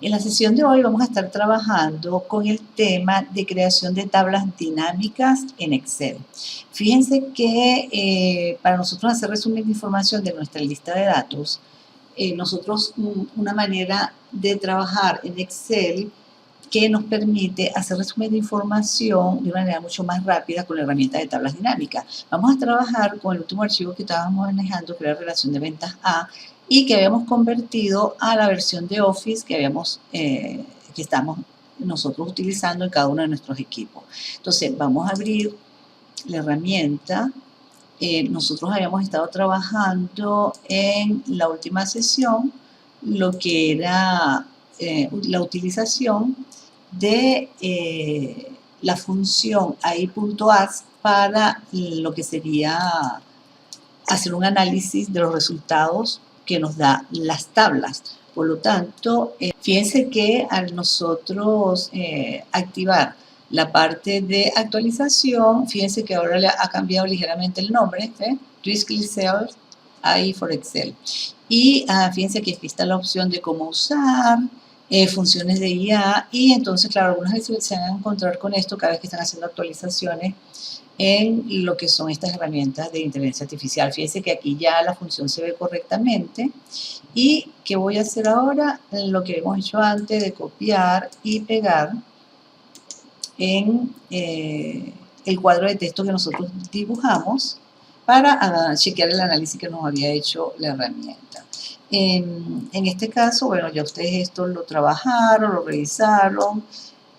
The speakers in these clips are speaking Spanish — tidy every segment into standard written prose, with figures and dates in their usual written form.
En la sesión de hoy vamos a estar trabajando con el tema de creación de tablas dinámicas en Excel. Fíjense que para nosotros hacer resumen de información de nuestra lista de datos, una manera de trabajar en Excel que nos permite hacer resumen de información de una manera mucho más rápida con la herramienta de tablas dinámicas. Vamos a trabajar con el último archivo que estábamos manejando, que era la relación de ventas A, y que habíamos convertido a la versión de Office que estamos nosotros utilizando en cada uno de nuestros equipos. Entonces, vamos a abrir la herramienta. Nosotros habíamos estado trabajando en la última sesión lo que era la utilización de la función AI.as para lo que sería hacer un análisis de los resultados que nos da las tablas. Por lo tanto, fíjense que al nosotros activar la parte de actualización, fíjense que ahora le ha cambiado ligeramente el nombre, Twistle Cells AI for Excel. Y fíjense que aquí está la opción de cómo usar, funciones de IA, y entonces, claro, algunas veces se van a encontrar con esto cada vez que están haciendo actualizaciones en lo que son estas herramientas de inteligencia artificial. Fíjense que aquí ya la función se ve correctamente. ¿Y qué voy a hacer ahora? Lo que hemos hecho antes de copiar y pegar en el cuadro de texto que nosotros dibujamos para chequear el análisis que nos había hecho la herramienta. En este caso, bueno, ya ustedes esto lo trabajaron, lo revisaron,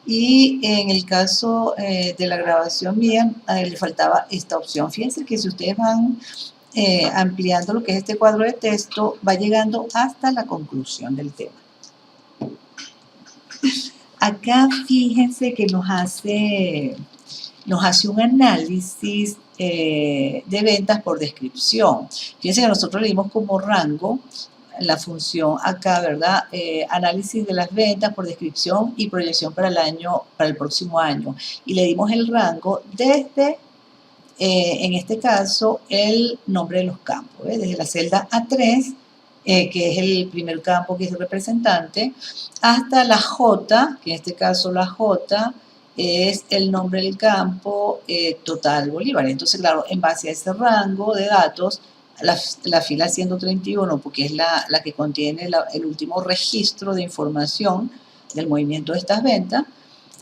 y en el caso de la grabación mía, le faltaba esta opción. Fíjense que si ustedes van ampliando lo que es este cuadro de texto, va llegando hasta la conclusión del tema. Acá fíjense que nos hace un análisis de ventas por descripción. Fíjense que nosotros le dimos como rango la función acá, ¿verdad? Análisis de las ventas por descripción y proyección para el próximo año. Y le dimos el rango desde, en este caso, el nombre de los campos, desde la celda A3, que es el primer campo que es el representante, hasta la J, que en este caso la J es el nombre del campo total Bolívar. Entonces, claro, en base a ese rango de datos, la fila 131, porque es la que contiene el último registro de información del movimiento de estas ventas,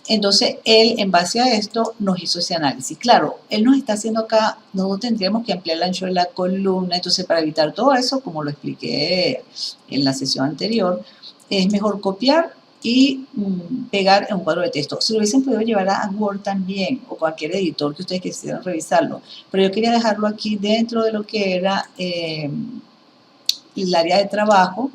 entonces él, en base a esto, nos hizo ese análisis. Claro, él nos está haciendo acá, nosotros tendríamos que ampliar el ancho de la columna, entonces para evitar todo eso, como lo expliqué en la sesión anterior, es mejor copiar y pegar en un cuadro de texto. Se lo hubiesen podido llevar a Word también, o cualquier editor que ustedes quisieran revisarlo, pero yo quería dejarlo aquí dentro de lo que era el área de trabajo,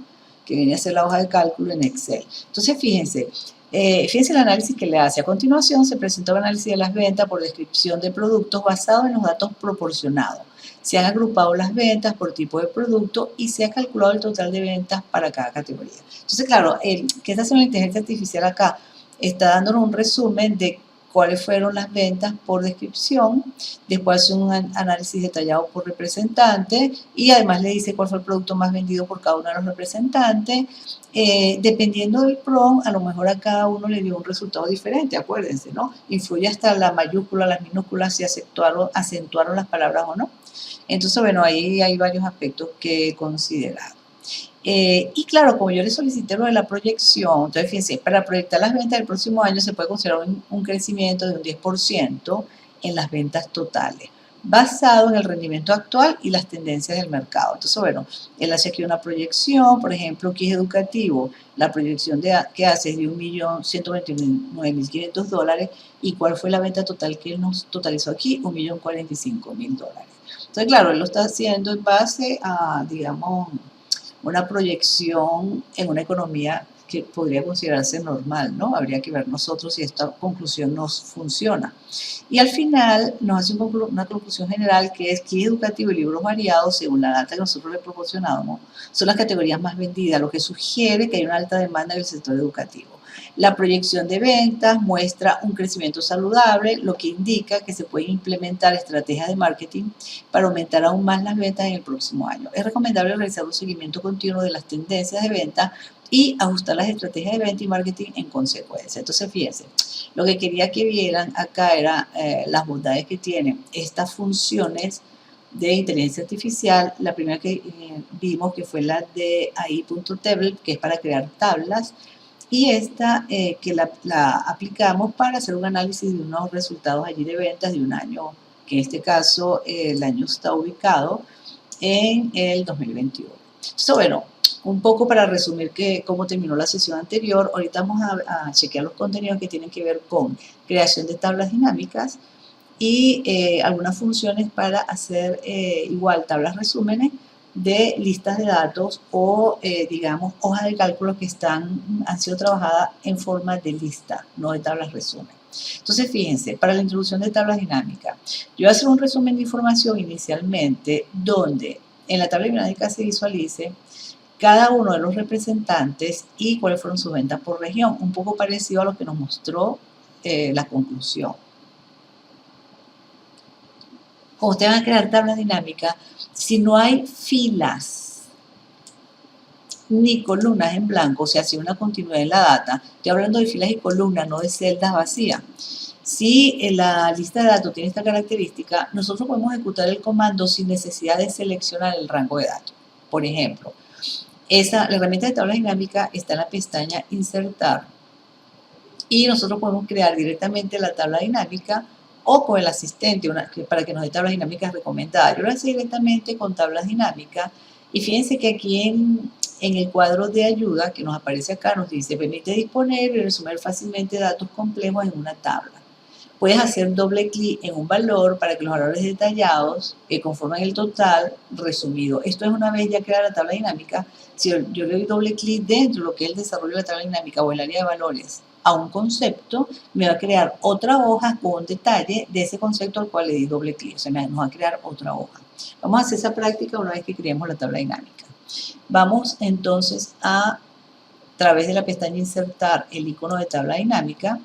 que viene a ser la hoja de cálculo en Excel. Entonces, fíjense el análisis que le hace. A continuación, se presentó el análisis de las ventas por descripción de productos basado en los datos proporcionados. Se han agrupado las ventas por tipo de producto y se ha calculado el total de ventas para cada categoría. Entonces, claro, ¿qué está haciendo la inteligencia artificial acá? Está dándonos un resumen de cuáles fueron las ventas por descripción, después hace un análisis detallado por representante y además le dice cuál fue el producto más vendido por cada uno de los representantes. Dependiendo del PROM, a lo mejor a cada uno le dio un resultado diferente, acuérdense, ¿no? Influye hasta la mayúscula, las minúsculas, si acentuaron las palabras o no. Entonces, bueno, ahí hay varios aspectos que considerar. Y claro, como yo le solicité lo de la proyección, entonces fíjense, para proyectar las ventas del próximo año se puede considerar un crecimiento de un 10% en las ventas totales, basado en el rendimiento actual y las tendencias del mercado. Entonces, bueno, él hace aquí una proyección, por ejemplo, que es educativo, la proyección que hace es de $1.129.500, y cuál fue la venta total que él nos totalizó aquí, $1.045.000. Entonces, claro, él lo está haciendo en base a, digamos, una proyección en una economía que podría considerarse normal, ¿no? Habría que ver nosotros si esta conclusión nos funciona. Y al final nos hace una conclusión general que es que educativo y libros variados, según la data que nosotros le proporcionamos, son las categorías más vendidas, lo que sugiere que hay una alta demanda en el sector educativo. La proyección de ventas muestra un crecimiento saludable, lo que indica que se pueden implementar estrategias de marketing para aumentar aún más las ventas en el próximo año. Es recomendable realizar un seguimiento continuo de las tendencias de venta y ajustar las estrategias de venta y marketing en consecuencia. Entonces, fíjense, lo que quería que vieran acá era las bondades que tienen estas funciones de inteligencia artificial. La primera que vimos que fue la de AI.table, que es para crear tablas, y esta que la aplicamos para hacer un análisis de unos resultados allí de ventas de un año, que en este caso el año está ubicado en el 2021. Entonces, bueno, un poco para resumir cómo terminó la sesión anterior, ahorita vamos a chequear los contenidos que tienen que ver con creación de tablas dinámicas y algunas funciones para hacer igual tablas resúmenes de listas de datos o, digamos, hojas de cálculo que han sido trabajadas en forma de lista, no de tablas resumen. Entonces, fíjense, para la introducción de tablas dinámicas, yo voy a hacer un resumen de información inicialmente donde en la tabla dinámica se visualice cada uno de los representantes y cuáles fueron sus ventas por región, un poco parecido a lo que nos mostró la conclusión. Como ustedes van a crear tablas dinámicas, si no hay filas ni columnas en blanco, o sea, si hay una continuidad en la data, estoy hablando de filas y columnas, no de celdas vacías. Si la lista de datos tiene esta característica, nosotros podemos ejecutar el comando sin necesidad de seleccionar el rango de datos. Por ejemplo, la herramienta de tabla dinámica está en la pestaña Insertar y nosotros podemos crear directamente la tabla dinámica o con el asistente para que nos dé tablas dinámicas recomendadas. Yo lo hice directamente con tablas dinámicas y fíjense que aquí en el cuadro de ayuda que nos aparece acá nos dice permite disponer y resumir fácilmente datos complejos en una tabla. Puedes hacer doble clic en un valor para que los valores detallados conformen el total resumido. Esto es una vez ya creada la tabla dinámica. Si yo le doy doble clic dentro de lo que es el desarrollo de la tabla dinámica o el área de valores a un concepto, me va a crear otra hoja con un detalle de ese concepto al cual le di doble clic. O sea, nos va a crear otra hoja. Vamos a hacer esa práctica una vez que creemos la tabla dinámica. Vamos entonces a través de la pestaña Insertar el icono de tabla dinámica,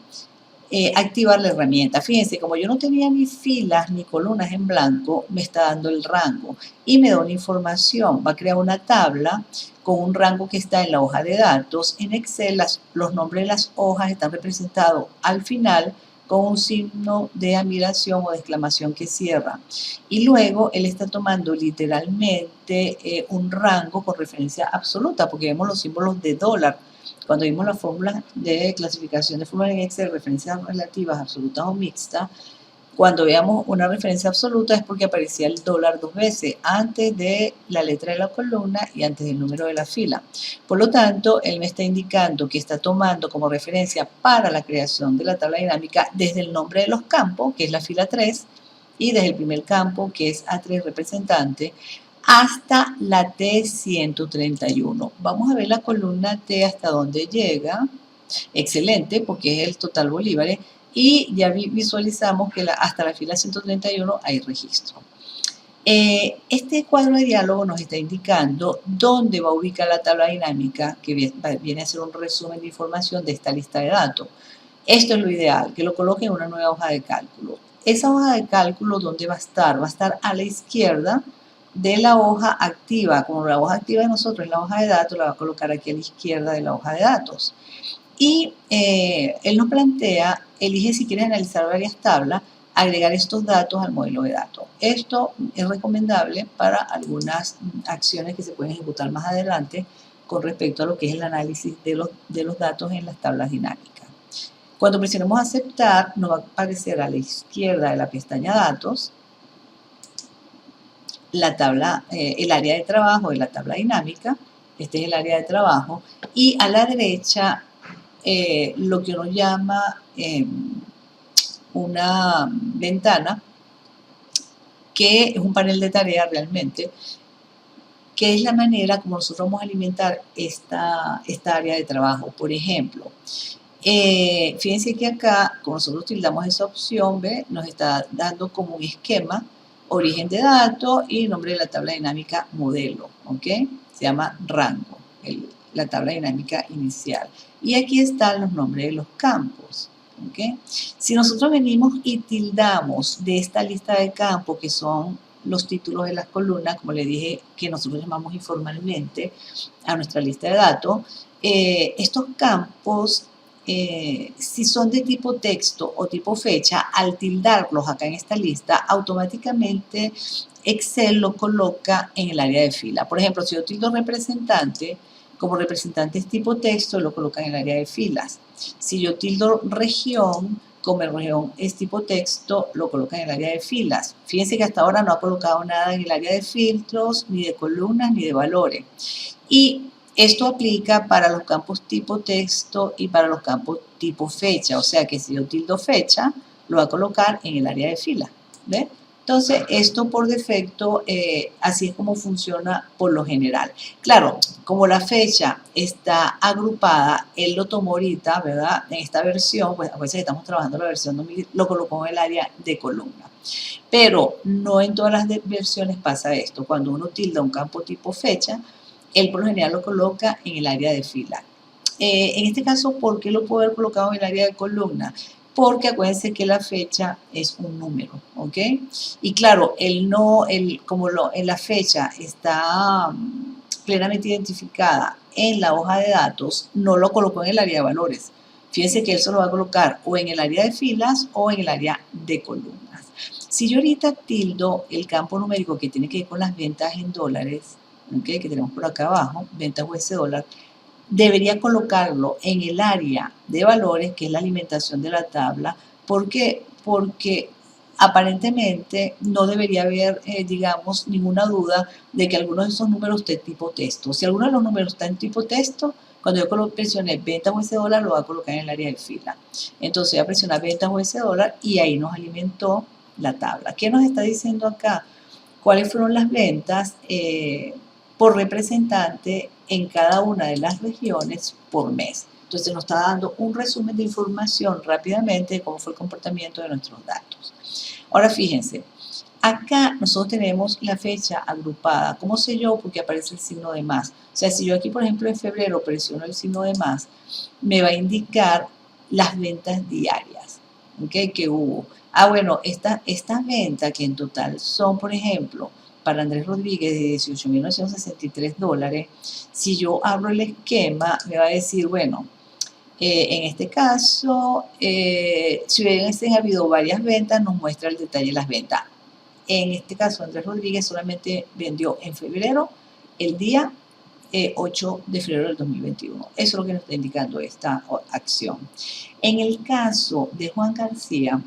activar la herramienta. Fíjense, como yo no tenía ni filas ni columnas en blanco, me está dando el rango y me da una información. Va a crear una tabla con un rango que está en la hoja de datos. En Excel los nombres de las hojas están representados al final con un signo de admiración o de exclamación que cierra. Y luego él está tomando literalmente un rango con referencia absoluta, porque vemos los símbolos de dólar. Cuando vimos la fórmula de clasificación de fórmula en Excel, referencias relativas, absolutas o mixtas, cuando veamos una referencia absoluta es porque aparecía el dólar dos veces, antes de la letra de la columna y antes del número de la fila. Por lo tanto, él me está indicando que está tomando como referencia para la creación de la tabla dinámica desde el nombre de los campos, que es la fila 3, y desde el primer campo, que es A3 representante, hasta la T131. Vamos a ver la columna T hasta dónde llega. Excelente, porque es el total bolívares. Y ya visualizamos que hasta la fila 131 hay registro. Este cuadro de diálogo nos está indicando dónde va a ubicar la tabla dinámica, que viene a ser un resumen de información de esta lista de datos. Esto es lo ideal, que lo coloque en una nueva hoja de cálculo. Esa hoja de cálculo, ¿dónde va a estar? Va a estar a la izquierda de la hoja activa. Como la hoja activa de nosotros es la hoja de datos, la va a colocar aquí a la izquierda de la hoja de datos. Y él nos plantea, elige si quieres analizar varias tablas, agregar estos datos al modelo de datos. Esto es recomendable para algunas acciones que se pueden ejecutar más adelante con respecto a lo que es el análisis de los datos en las tablas dinámicas. Cuando presionemos aceptar, nos va a aparecer a la izquierda de la pestaña datos la tabla, el área de trabajo de la tabla dinámica. Este es el área de trabajo. Y a la derecha, lo que uno llama una ventana, que es un panel de tareas realmente, que es la manera como nosotros vamos a alimentar esta área de trabajo. Por ejemplo, fíjense que acá, como nosotros tildamos esa opción, ¿ve? Nos está dando como un esquema, origen de datos y nombre de la tabla dinámica modelo, ¿ok? Se llama rango, la tabla dinámica inicial. Y aquí están los nombres de los campos. ¿Okay? Si nosotros venimos y tildamos de esta lista de campos, que son los títulos de las columnas, como le dije, que nosotros llamamos informalmente a nuestra lista de datos, estos campos, si son de tipo texto o tipo fecha, al tildarlos acá en esta lista, automáticamente Excel lo coloca en el área de fila. Por ejemplo, si yo tildo representante, como representante es tipo texto, lo coloca en el área de filas. Si yo tildo región, como el región es tipo texto, lo coloca en el área de filas. Fíjense que hasta ahora no ha colocado nada en el área de filtros, ni de columnas, ni de valores. Y esto aplica para los campos tipo texto y para los campos tipo fecha. O sea que si yo tildo fecha, lo va a colocar en el área de fila. ¿Ves? Entonces, esto por defecto, así es como funciona por lo general. Claro, como la fecha está agrupada, él lo tomó ahorita, ¿verdad? En esta versión, pues a veces estamos trabajando la versión 2000, lo colocó en el área de columna. Pero no en todas las versiones pasa esto. Cuando uno tilda un campo tipo fecha, él por lo general lo coloca en el área de fila. En este caso, ¿por qué lo puedo haber colocado en el área de columna? Porque acuérdense que la fecha es un número, ¿ok? Y claro, en la fecha está plenamente identificada en la hoja de datos, no lo colocó en el área de valores. Fíjense que él se lo va a colocar o en el área de filas o en el área de columnas. Si yo ahorita tildo el campo numérico que tiene que ver con las ventas en dólares, ¿okay? Que tenemos por acá abajo, ventas US dólar, debería colocarlo en el área de valores, que es la alimentación de la tabla. ¿Por qué? Porque aparentemente no debería haber, digamos, ninguna duda de que algunos de esos números estén tipo texto. Si alguno de los números está en tipo texto, cuando yo presioné ventas US dólar, lo va a colocar en el área de fila. Entonces voy a presionar ventas US dólar y ahí nos alimentó la tabla. ¿Qué nos está diciendo acá? ¿Cuáles fueron las ventas por representante en cada una de las regiones por mes? Entonces nos está dando un resumen de información rápidamente de cómo fue el comportamiento de nuestros datos. Ahora fíjense, acá nosotros tenemos la fecha agrupada. ¿Cómo sé yo? Porque aparece el signo de más. O sea, si yo aquí, por ejemplo, en febrero presiono el signo de más, me va a indicar las ventas diarias, ¿ok? Que hubo. Ah, bueno, estas ventas que en total son, por ejemplo, para Andrés Rodríguez de $18.963, si yo abro el esquema, me va a decir, bueno, en este caso, si hubiesen habido varias ventas, nos muestra el detalle de las ventas. En este caso, Andrés Rodríguez solamente vendió en febrero el día 8 de febrero del 2021. Eso es lo que nos está indicando esta acción. En el caso de Juan García,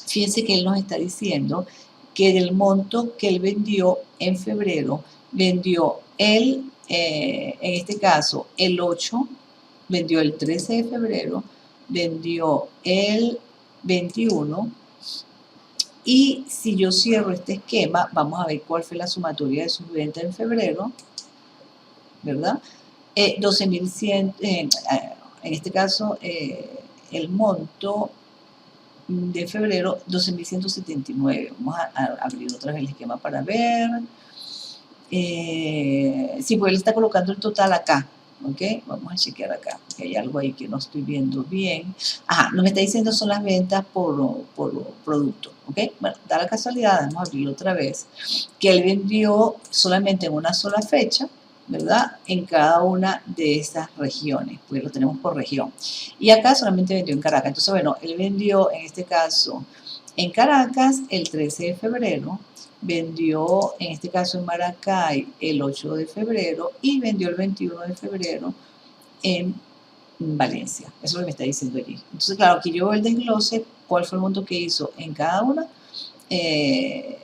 fíjense que él nos está diciendo que del monto que él vendió en febrero, vendió él, en este caso, el 8, vendió el 13 de febrero, vendió el 21, y si yo cierro este esquema, vamos a ver cuál fue la sumatoria de sus ventas en febrero, ¿verdad? 12.100, en este caso, el monto de febrero, 12.179. Vamos a abrir otra vez el esquema para ver. Sí, pues él está colocando el total acá, ¿ok? Vamos a chequear acá, porque hay algo ahí que no estoy viendo bien. Ajá, no me está diciendo son las ventas por producto, ¿ok? Bueno, da la casualidad, vamos a abrirlo otra vez, que él vendió solamente en una sola fecha, ¿verdad? En cada una de esas regiones, porque lo tenemos por región. Y acá solamente vendió en Caracas. Entonces, bueno, él vendió en este caso en Caracas el 13 de febrero, vendió en este caso en Maracay el 8 de febrero y vendió el 21 de febrero en Valencia. Eso es lo que me está diciendo allí. Entonces, claro, aquí yo veo el desglose, cuál fue el monto que hizo en cada una de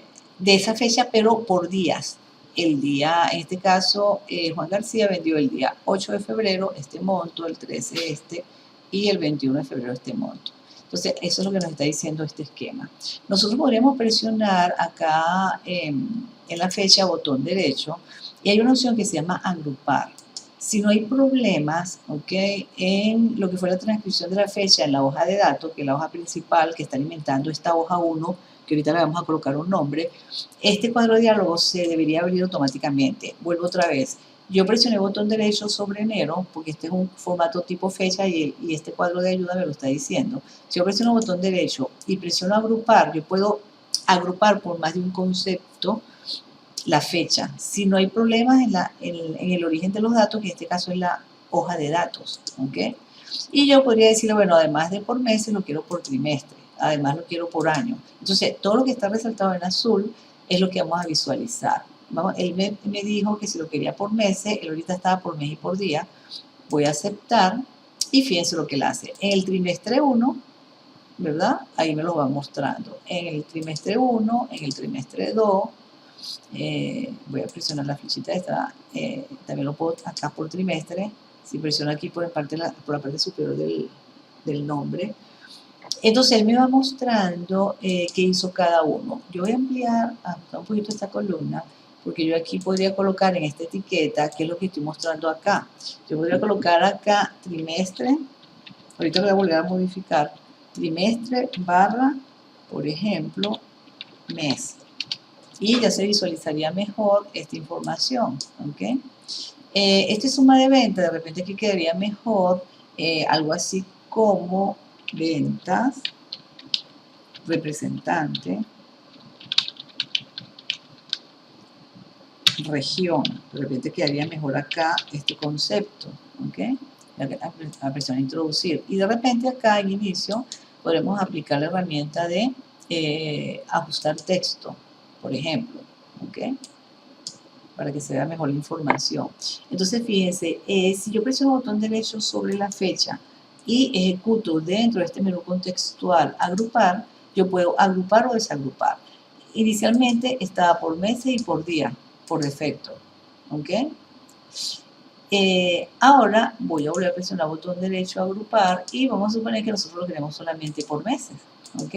esa fecha, pero por días. El día, en este caso, Juan García vendió el día 8 de febrero este monto, el 13 este, y el 21 de febrero este monto. Entonces, eso es lo que nos está diciendo este esquema. Nosotros podríamos presionar acá en la fecha botón derecho y hay una opción que se llama agrupar. Si no hay problemas, ¿ok? En lo que fue la transcripción de la fecha en la hoja de datos, que es la hoja principal que está alimentando esta hoja 1, que ahorita le vamos a colocar un nombre, este cuadro de diálogo se debería abrir automáticamente. Vuelvo otra vez. Yo presioné el botón derecho sobre enero, porque este es un formato tipo fecha y este cuadro de ayuda me lo está diciendo. Si yo presiono el botón derecho y presiono agrupar, yo puedo agrupar por más de un concepto la fecha. Si no hay problemas en el origen de los datos, que en este caso es la hoja de datos, ¿ok? Y yo podría decirle, bueno, además de por meses, lo quiero por trimestre, además lo quiero por año. Entonces, todo lo que está resaltado en azul es lo que vamos a visualizar. Él me dijo que si lo quería por meses, él ahorita estaba por mes y por día. Voy a aceptar y fíjense lo que él hace. En el trimestre 1, ¿verdad? Ahí me lo va mostrando. En el trimestre 1, en el trimestre 2, voy a presionar la flechita esta, también lo puedo acá por trimestre. Si presiono aquí por la parte superior del nombre, entonces él me va mostrando qué hizo cada uno. Yo voy a ampliar hasta un poquito esta columna, porque yo aquí podría colocar en esta etiqueta qué es lo que estoy mostrando acá. Yo podría colocar acá trimestre, ahorita lo voy a volver a modificar, trimestre barra, por ejemplo, mes. Y ya se visualizaría mejor esta información, ¿ok? Esta suma de venta, de repente aquí quedaría mejor algo así como ventas, representante, región. De repente quedaría mejor acá este concepto, ¿ok? A presionar introducir. Y de repente acá en inicio podremos aplicar la herramienta de ajustar texto, por ejemplo, ¿ok? Para que se vea mejor la información. Entonces, fíjense, si yo presiono el botón derecho sobre la fecha y ejecuto dentro de este menú contextual agrupar, yo puedo agrupar o desagrupar. Inicialmente estaba por meses y por día, por defecto. ¿Ok? Ahora voy a volver a presionar el botón derecho agrupar y vamos a suponer que nosotros lo queremos solamente por meses. ¿Ok?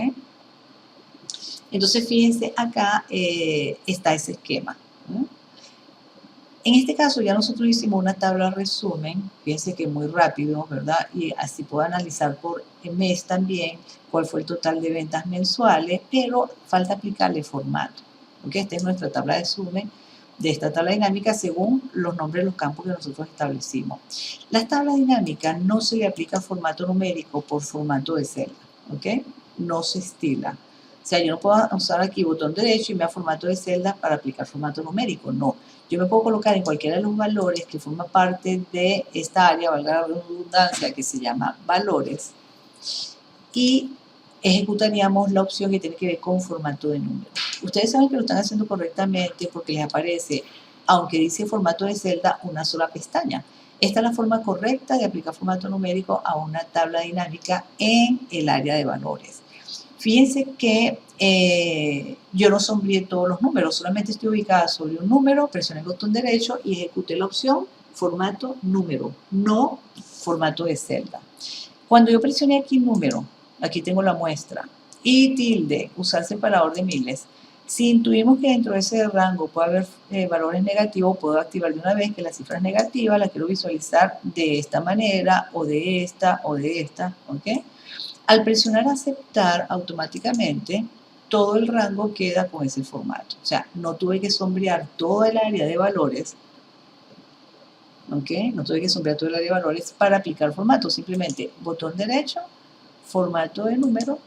Entonces, fíjense, acá está ese esquema. En este caso ya nosotros hicimos una tabla resumen, fíjense que muy rápido, ¿verdad? Y así puedo analizar por mes también cuál fue el total de ventas mensuales, pero falta aplicarle formato. ¿Ok? Esta es nuestra tabla de resumen de esta tabla dinámica según los nombres de los campos que nosotros establecimos. Las tablas dinámicas no se le aplica formato numérico por formato de celda, ¿ok? No se estila. O sea, yo no puedo usar aquí botón derecho y me da formato de celda para aplicar formato numérico, no. Yo me puedo colocar en cualquiera de los valores que forma parte de esta área, valga la redundancia, que se llama valores, y ejecutaríamos la opción que tiene que ver con formato de número. Ustedes saben que lo están haciendo correctamente porque les aparece, aunque dice formato de celda, una sola pestaña. Esta es la forma correcta de aplicar formato numérico a una tabla dinámica en el área de valores. Fíjense que yo no sombreé todos los números, solamente estoy ubicada sobre un número, presioné el botón derecho y ejecuté la opción formato número, no formato de celda. Cuando yo presioné aquí número, aquí tengo la muestra, y tilde, usar separador de miles, si intuimos que dentro de ese rango puede haber valores negativos, puedo activar de una vez que la cifra es negativa, la quiero visualizar de esta manera, o de esta, ¿ok? Al presionar aceptar, automáticamente todo el rango queda con ese formato. O sea, no tuve que sombrear toda el área de valores, ¿ok? No tuve que sombrear todo el área de valores para aplicar formato. Simplemente botón derecho, formato de número,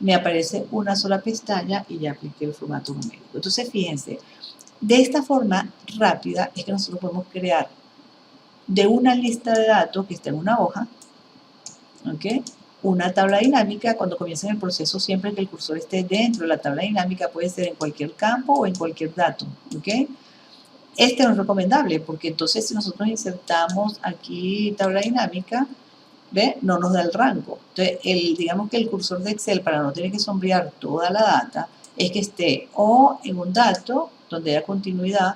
me aparece una sola pestaña y ya apliqué el formato numérico. Entonces, fíjense, de esta forma rápida es que nosotros podemos crear de una lista de datos que está en una hoja, ¿ok? Una tabla dinámica. Cuando comiencen el proceso, siempre que el cursor esté dentro de la tabla dinámica, puede ser en cualquier campo o en cualquier dato, ¿ok? Este no es recomendable porque entonces si nosotros insertamos aquí tabla dinámica, ¿ve? No nos da el rango. Entonces, digamos que el cursor de Excel, para no tener que sombrear toda la data, es que esté o en un dato donde haya continuidad,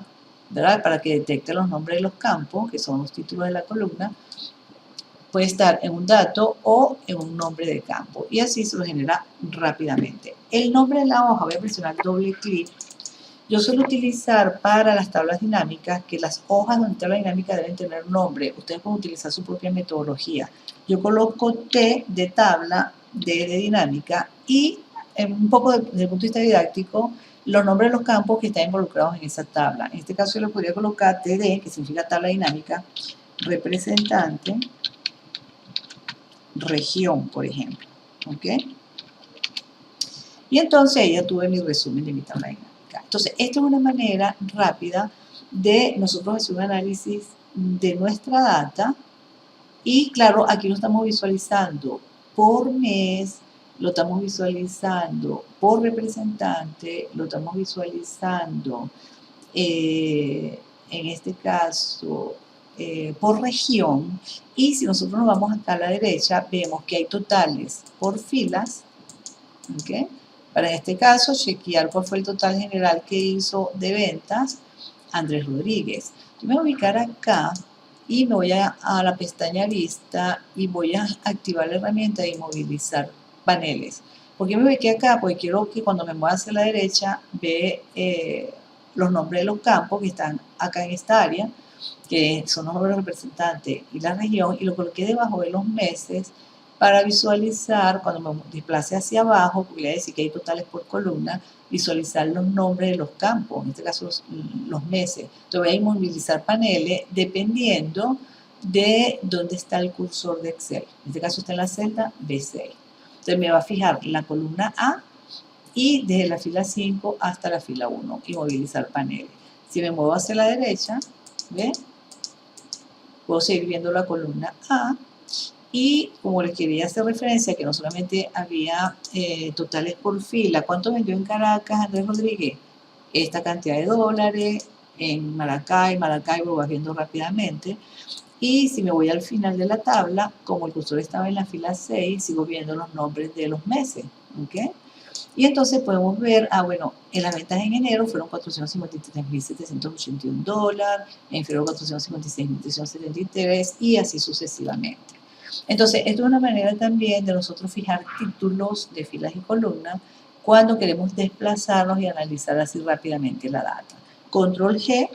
¿verdad? Para que detecte los nombres de los campos, que son los títulos de la columna, puede estar en un dato o en un nombre de campo y así se lo genera rápidamente. El nombre de la hoja, voy a presionar doble clic. Yo suelo utilizar para las tablas dinámicas que las hojas de una tabla dinámica deben tener nombre. Ustedes pueden utilizar su propia metodología. Yo coloco T de tabla, D de dinámica y un poco desde el punto de vista didáctico los nombres de los campos que están involucrados en esa tabla. En este caso yo le podría colocar TD, que significa tabla dinámica, representante, región, por ejemplo. ¿Ok? Y entonces ahí ya tuve mi resumen de mi tabla dinámica. Entonces, esta es una manera rápida de nosotros hacer un análisis de nuestra data. Y claro, aquí lo estamos visualizando por mes, lo estamos visualizando por representante, lo estamos visualizando, en este caso, por región. Y si nosotros nos vamos acá a la derecha, vemos que hay totales por filas. ¿Okay? Para este caso, chequear cuál fue el total general que hizo de ventas Andrés Rodríguez. Yo me voy a ubicar acá y me voy a la pestaña Vista y voy a activar la herramienta de inmovilizar paneles. ¿Por qué me ubiqué acá? Porque quiero que cuando me mueva hacia la derecha ve los nombres de los campos que están acá en esta área, que son los nombres representantes y la región, y lo coloqué debajo de los meses para visualizar, cuando me desplace hacia abajo, porque le voy a decir que hay totales por columna, visualizar los nombres de los campos, en este caso los meses. Entonces voy a inmovilizar paneles dependiendo de dónde está el cursor de Excel. En este caso está en la celda B6. Entonces me va a fijar la columna A y desde la fila 5 hasta la fila 1, inmovilizar paneles. Si me muevo hacia la derecha, ¿ve? Puedo seguir viendo la columna A. Y como les quería hacer referencia que no solamente había totales por fila, ¿cuánto vendió en Caracas Andrés Rodríguez? Esta cantidad de dólares, en Maracay lo vas viendo rápidamente. Y si me voy al final de la tabla, como el cursor estaba en la fila 6, sigo viendo los nombres de los meses. ¿Okay? Y entonces podemos ver, bueno, en las ventas en enero fueron $453.781, en febrero $456.373 y así sucesivamente. Entonces, esto es una manera también de nosotros fijar títulos de filas y columnas cuando queremos desplazarnos y analizar así rápidamente la data. Control G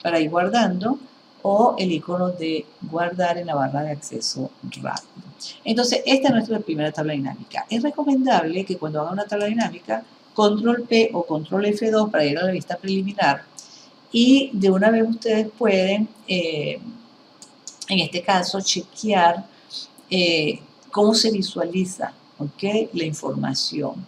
para ir guardando o el icono de guardar en la barra de acceso rápido. Entonces, esta es nuestra primera tabla dinámica. Es recomendable que cuando haga una tabla dinámica, Control P o Control F2 para ir a la vista preliminar y de una vez ustedes pueden, en este caso, chequear cómo se visualiza, ¿okay? La información.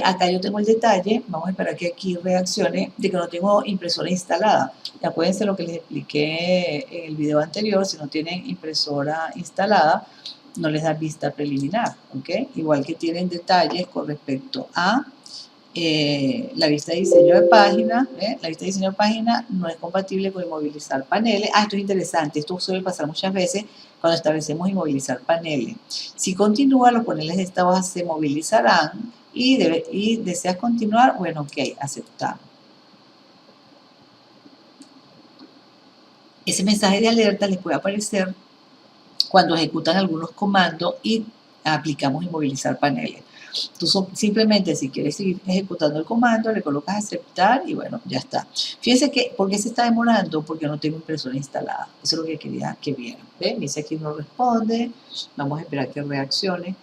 Acá yo tengo el detalle, vamos a esperar que aquí reaccione, de que no tengo impresora instalada. Y acuérdense lo que les expliqué en el video anterior, si no tienen impresora instalada, no les da vista preliminar, ¿ok? Igual que tienen detalles con respecto a la vista de diseño de página. La vista de diseño de página no es compatible con inmovilizar paneles. Esto es interesante, esto suele pasar muchas veces cuando establecemos inmovilizar paneles. Si continúa, los paneles de esta hoja se movilizarán y deseas continuar, bueno, ok, aceptamos. Ese mensaje de alerta les puede aparecer cuando ejecutan algunos comandos y aplicamos inmovilizar paneles. Tú simplemente, si quieres seguir ejecutando el comando, le colocas aceptar y bueno, ya está. Fíjense que, ¿por qué se está demorando? Porque no tengo impresora instalada. Eso es lo que quería que vieran. ¿Ven? Dice aquí no responde. Vamos a esperar que reaccione.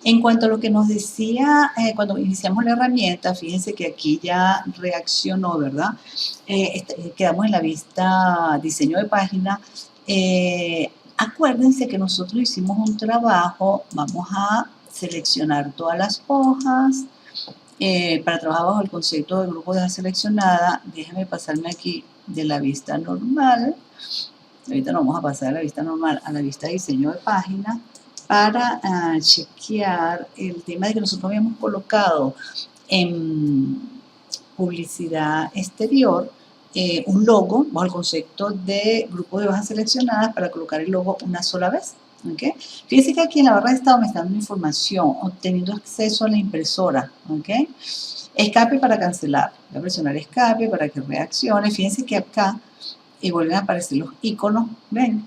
En cuanto a lo que nos decía cuando iniciamos la herramienta, fíjense que aquí ya reaccionó, ¿verdad? Quedamos en la vista diseño de página. Acuérdense que nosotros hicimos un trabajo, vamos a seleccionar todas las hojas para trabajar bajo el concepto de grupo de hojas seleccionada. Déjenme pasarme aquí de la vista normal. Ahorita nos vamos a pasar de la vista normal a la vista diseño de página para chequear el tema de que nosotros habíamos colocado en publicidad exterior un logo bajo el concepto de grupo de hojas seleccionadas para colocar el logo una sola vez. ¿Okay? Fíjense que aquí en la barra de estado me está dando información, obteniendo acceso a la impresora. ¿Okay? Escape para cancelar. Voy a presionar escape para que reaccione. Fíjense que acá vuelven a aparecer los iconos. ¿Ven?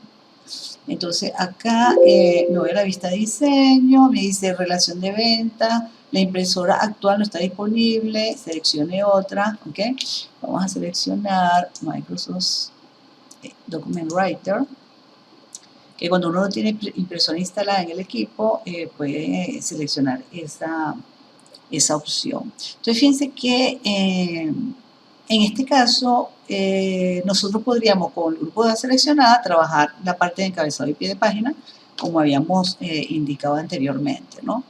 Entonces acá me voy a la vista de diseño, me dice relación de venta, la impresora actual no está disponible, seleccione otra, ¿ok? Vamos a seleccionar Microsoft Document Writer, ¿ok? que cuando uno no tiene impresora instalada en el equipo, puede seleccionar esa opción. Entonces, fíjense que en este caso, nosotros podríamos con el grupo de seleccionada trabajar la parte de encabezado y pie de página, como habíamos indicado anteriormente, ¿no?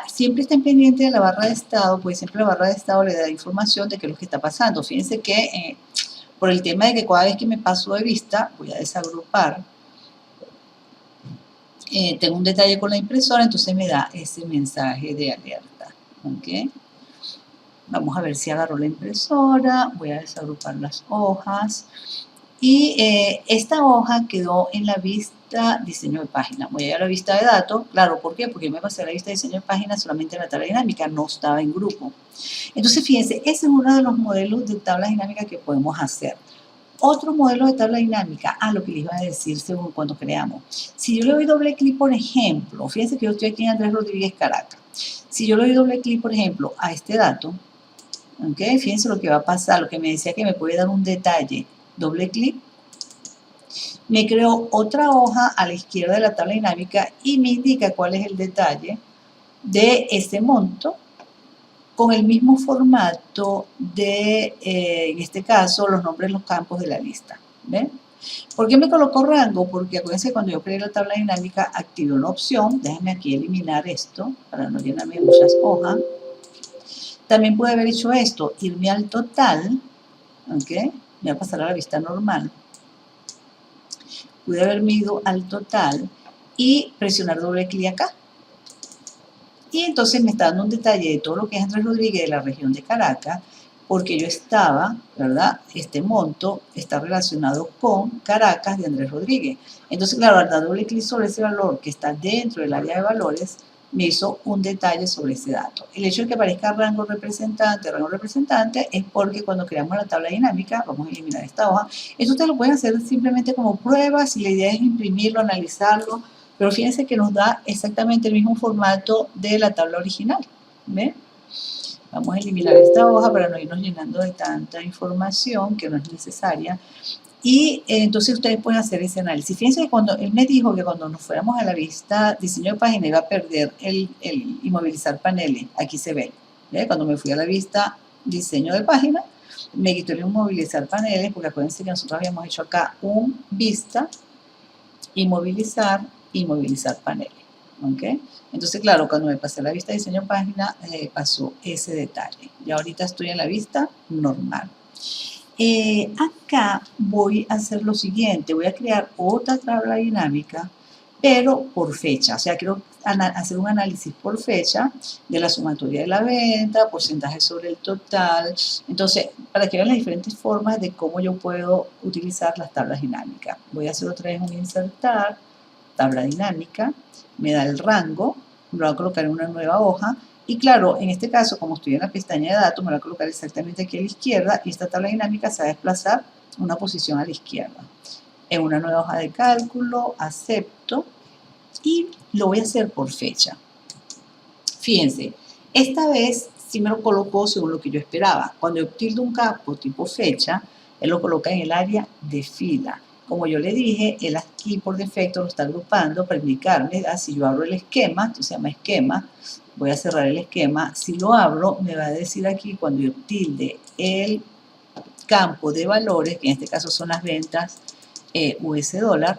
Siempre estén pendientes de la barra de estado, pues siempre la barra de estado le da información de qué es lo que está pasando. Fíjense que por el tema de que cada vez que me paso de vista, voy a desagrupar, tengo un detalle con la impresora, entonces me da ese mensaje de alerta, ¿ok? Vamos a ver si agarro la impresora, voy a desagrupar las hojas y esta hoja quedó en la vista diseño de página. Voy a ir a la vista de datos, claro, ¿por qué? Porque yo me pasé a la vista de diseño de página solamente en la tabla dinámica, no estaba en grupo. Entonces, fíjense, ese es uno de los modelos de tabla dinámica que podemos hacer. Otro modelo de tabla dinámica, lo que les iba a decir según cuando creamos. Si yo le doy doble clic, por ejemplo, fíjense que yo estoy aquí en Andrés Rodríguez Caracas. Si yo le doy doble clic, por ejemplo, a este dato, ¿ok? Fíjense lo que va a pasar, lo que me decía que me puede dar un detalle. Doble clic, me creó otra hoja a la izquierda de la tabla dinámica y me indica cuál es el detalle de este monto con el mismo formato de, en este caso, los nombres de los campos de la lista. ¿Ven? ¿Por qué me colocó rango? Porque acuérdense que cuando yo creé la tabla dinámica activé una opción. Déjenme aquí eliminar esto para no llenarme muchas hojas. También pude haber hecho esto, irme al total, ¿ok? Voy a pasar a la vista normal. Pude haberme ido al total y presionar doble clic acá. Y entonces me está dando un detalle de todo lo que es Andrés Rodríguez de la región de Caracas, porque yo estaba, ¿verdad? Este monto está relacionado con Caracas de Andrés Rodríguez. Entonces, claro, al dar doble clic sobre ese valor que está dentro del área de valores, me hizo un detalle sobre ese dato. El hecho de que aparezca rango representante es porque cuando creamos la tabla dinámica, vamos a eliminar esta hoja, eso ustedes lo pueden hacer simplemente como prueba, si la idea es imprimirlo, analizarlo, pero fíjense que nos da exactamente el mismo formato de la tabla original. ¿Ven? Vamos a eliminar esta hoja para no irnos llenando de tanta información que no es necesaria. Y entonces ustedes pueden hacer ese análisis. Fíjense que cuando él me dijo que cuando nos fuéramos a la vista diseño de página iba a perder el inmovilizar paneles. Aquí se ve. ¿Ve? Cuando me fui a la vista diseño de página, me quitó el inmovilizar paneles, porque acuérdense que nosotros habíamos hecho acá un vista, inmovilizar paneles. ¿Ok? Entonces, claro, cuando me pasé a la vista diseño de página, pasó ese detalle. Y ahorita estoy en la vista normal. Acá voy a hacer lo siguiente, voy a crear otra tabla dinámica, pero por fecha. O sea, quiero hacer un análisis por fecha de la sumatoria de la venta, porcentaje sobre el total. Entonces, para que vean las diferentes formas de cómo yo puedo utilizar las tablas dinámicas. Voy a hacer otra vez un insertar, tabla dinámica, me da el rango, me lo voy a colocar en una nueva hoja. Y claro, en este caso, como estoy en la pestaña de datos, me voy a colocar exactamente aquí a la izquierda y esta tabla dinámica se va a desplazar una posición a la izquierda. En una nueva hoja de cálculo, acepto y lo voy a hacer por fecha. Fíjense, esta vez sí me lo colocó según lo que yo esperaba. Cuando yo tildo un campo tipo fecha, él lo coloca en el área de fila. Como yo le dije, él aquí por defecto lo está agrupando para indicarme, si yo abro el esquema, esto se llama esquema, voy a cerrar el esquema, si lo abro me va a decir aquí cuando yo tilde el campo de valores, que en este caso son las ventas US dólar,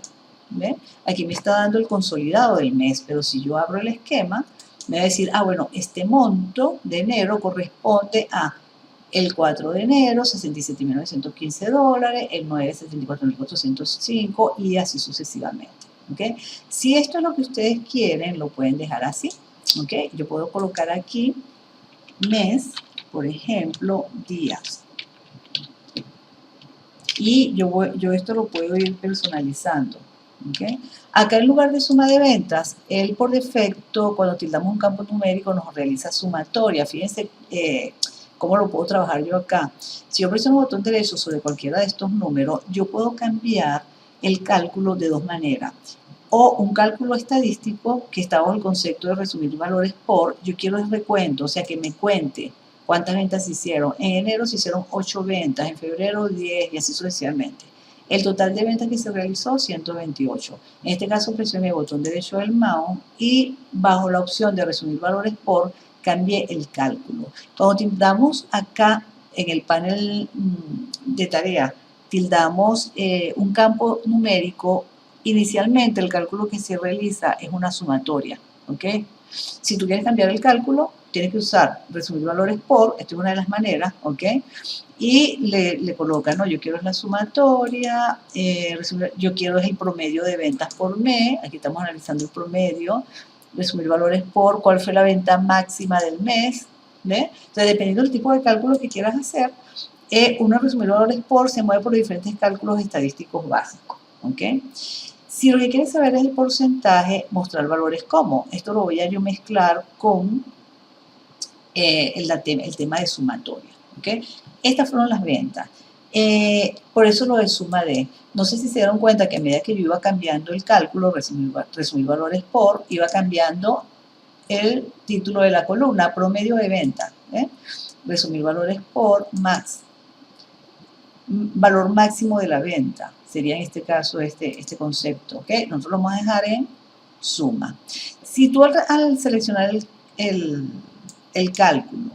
¿ve? Aquí me está dando el consolidado del mes, pero si yo abro el esquema, me va a decir, bueno, este monto de enero corresponde a el 4 de enero, 67.915 dólares, el 9, 74.405 y así sucesivamente. ¿Okay? Si esto es lo que ustedes quieren, lo pueden dejar así. ¿Okay? Yo puedo colocar aquí mes, por ejemplo, días. Y yo esto lo puedo ir personalizando. ¿Okay? Acá en lugar de suma de ventas, él por defecto, cuando tildamos un campo numérico, nos realiza sumatoria. Fíjense cómo lo puedo trabajar yo acá. Si yo presiono el botón derecho sobre cualquiera de estos números, yo puedo cambiar el cálculo de dos maneras. O un cálculo estadístico que está bajo el concepto de resumir valores por, yo quiero el recuento, o sea que me cuente cuántas ventas se hicieron. En enero se hicieron 8 ventas, en febrero 10 y así sucesivamente. El total de ventas que se realizó, 128. En este caso presioné el botón derecho del mouse y bajo la opción de resumir valores por, cambié el cálculo. Cuando tildamos acá en el panel de tarea, tildamos un campo numérico, inicialmente el cálculo que se realiza es una sumatoria, ¿ok? Si tú quieres cambiar el cálculo, tienes que usar resumir valores por, esta es una de las maneras, ¿ok? Y le colocan, ¿no? Yo quiero la sumatoria, yo quiero el promedio de ventas por mes, aquí estamos analizando el promedio, resumir valores por cuál fue la venta máxima del mes, ¿ve? Entonces, dependiendo del tipo de cálculo que quieras hacer, uno resumir valores por se mueve por diferentes cálculos estadísticos básicos, ¿ok? Si lo que quieres saber es el porcentaje, mostrar valores como, esto lo voy a yo mezclar con el tema de sumatoria, ¿ok? Estas fueron las ventas. Por eso lo de suma de. No sé si se dieron cuenta que a medida que yo iba cambiando el cálculo, resumir valores por, iba cambiando el título de la columna, promedio de venta. Resumir valores por más. Valor máximo de la venta. Sería en este caso este concepto. ¿Ok? Nosotros lo vamos a dejar en suma. Si tú al seleccionar el cálculo,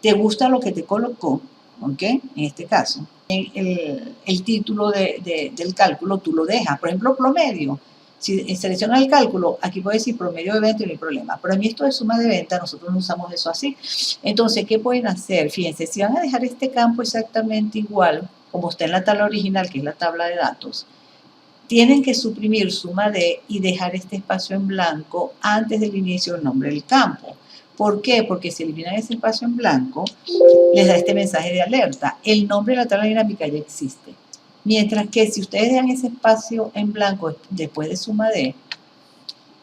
te gusta lo que te colocó, ¿ok? En este caso, el título del cálculo tú lo dejas. Por ejemplo, promedio. Si seleccionas el cálculo, aquí puede decir promedio de venta y no hay problema. Pero a mí esto de suma de venta, nosotros no usamos eso así. Entonces, ¿qué pueden hacer? Fíjense, si van a dejar este campo exactamente igual, como está en la tabla original, que es la tabla de datos, tienen que suprimir suma de y dejar este espacio en blanco antes del inicio del nombre del campo. ¿Por qué? Porque si eliminan ese espacio en blanco, les da este mensaje de alerta. El nombre de la tabla dinámica ya existe. Mientras que si ustedes dejan ese espacio en blanco después de suma de,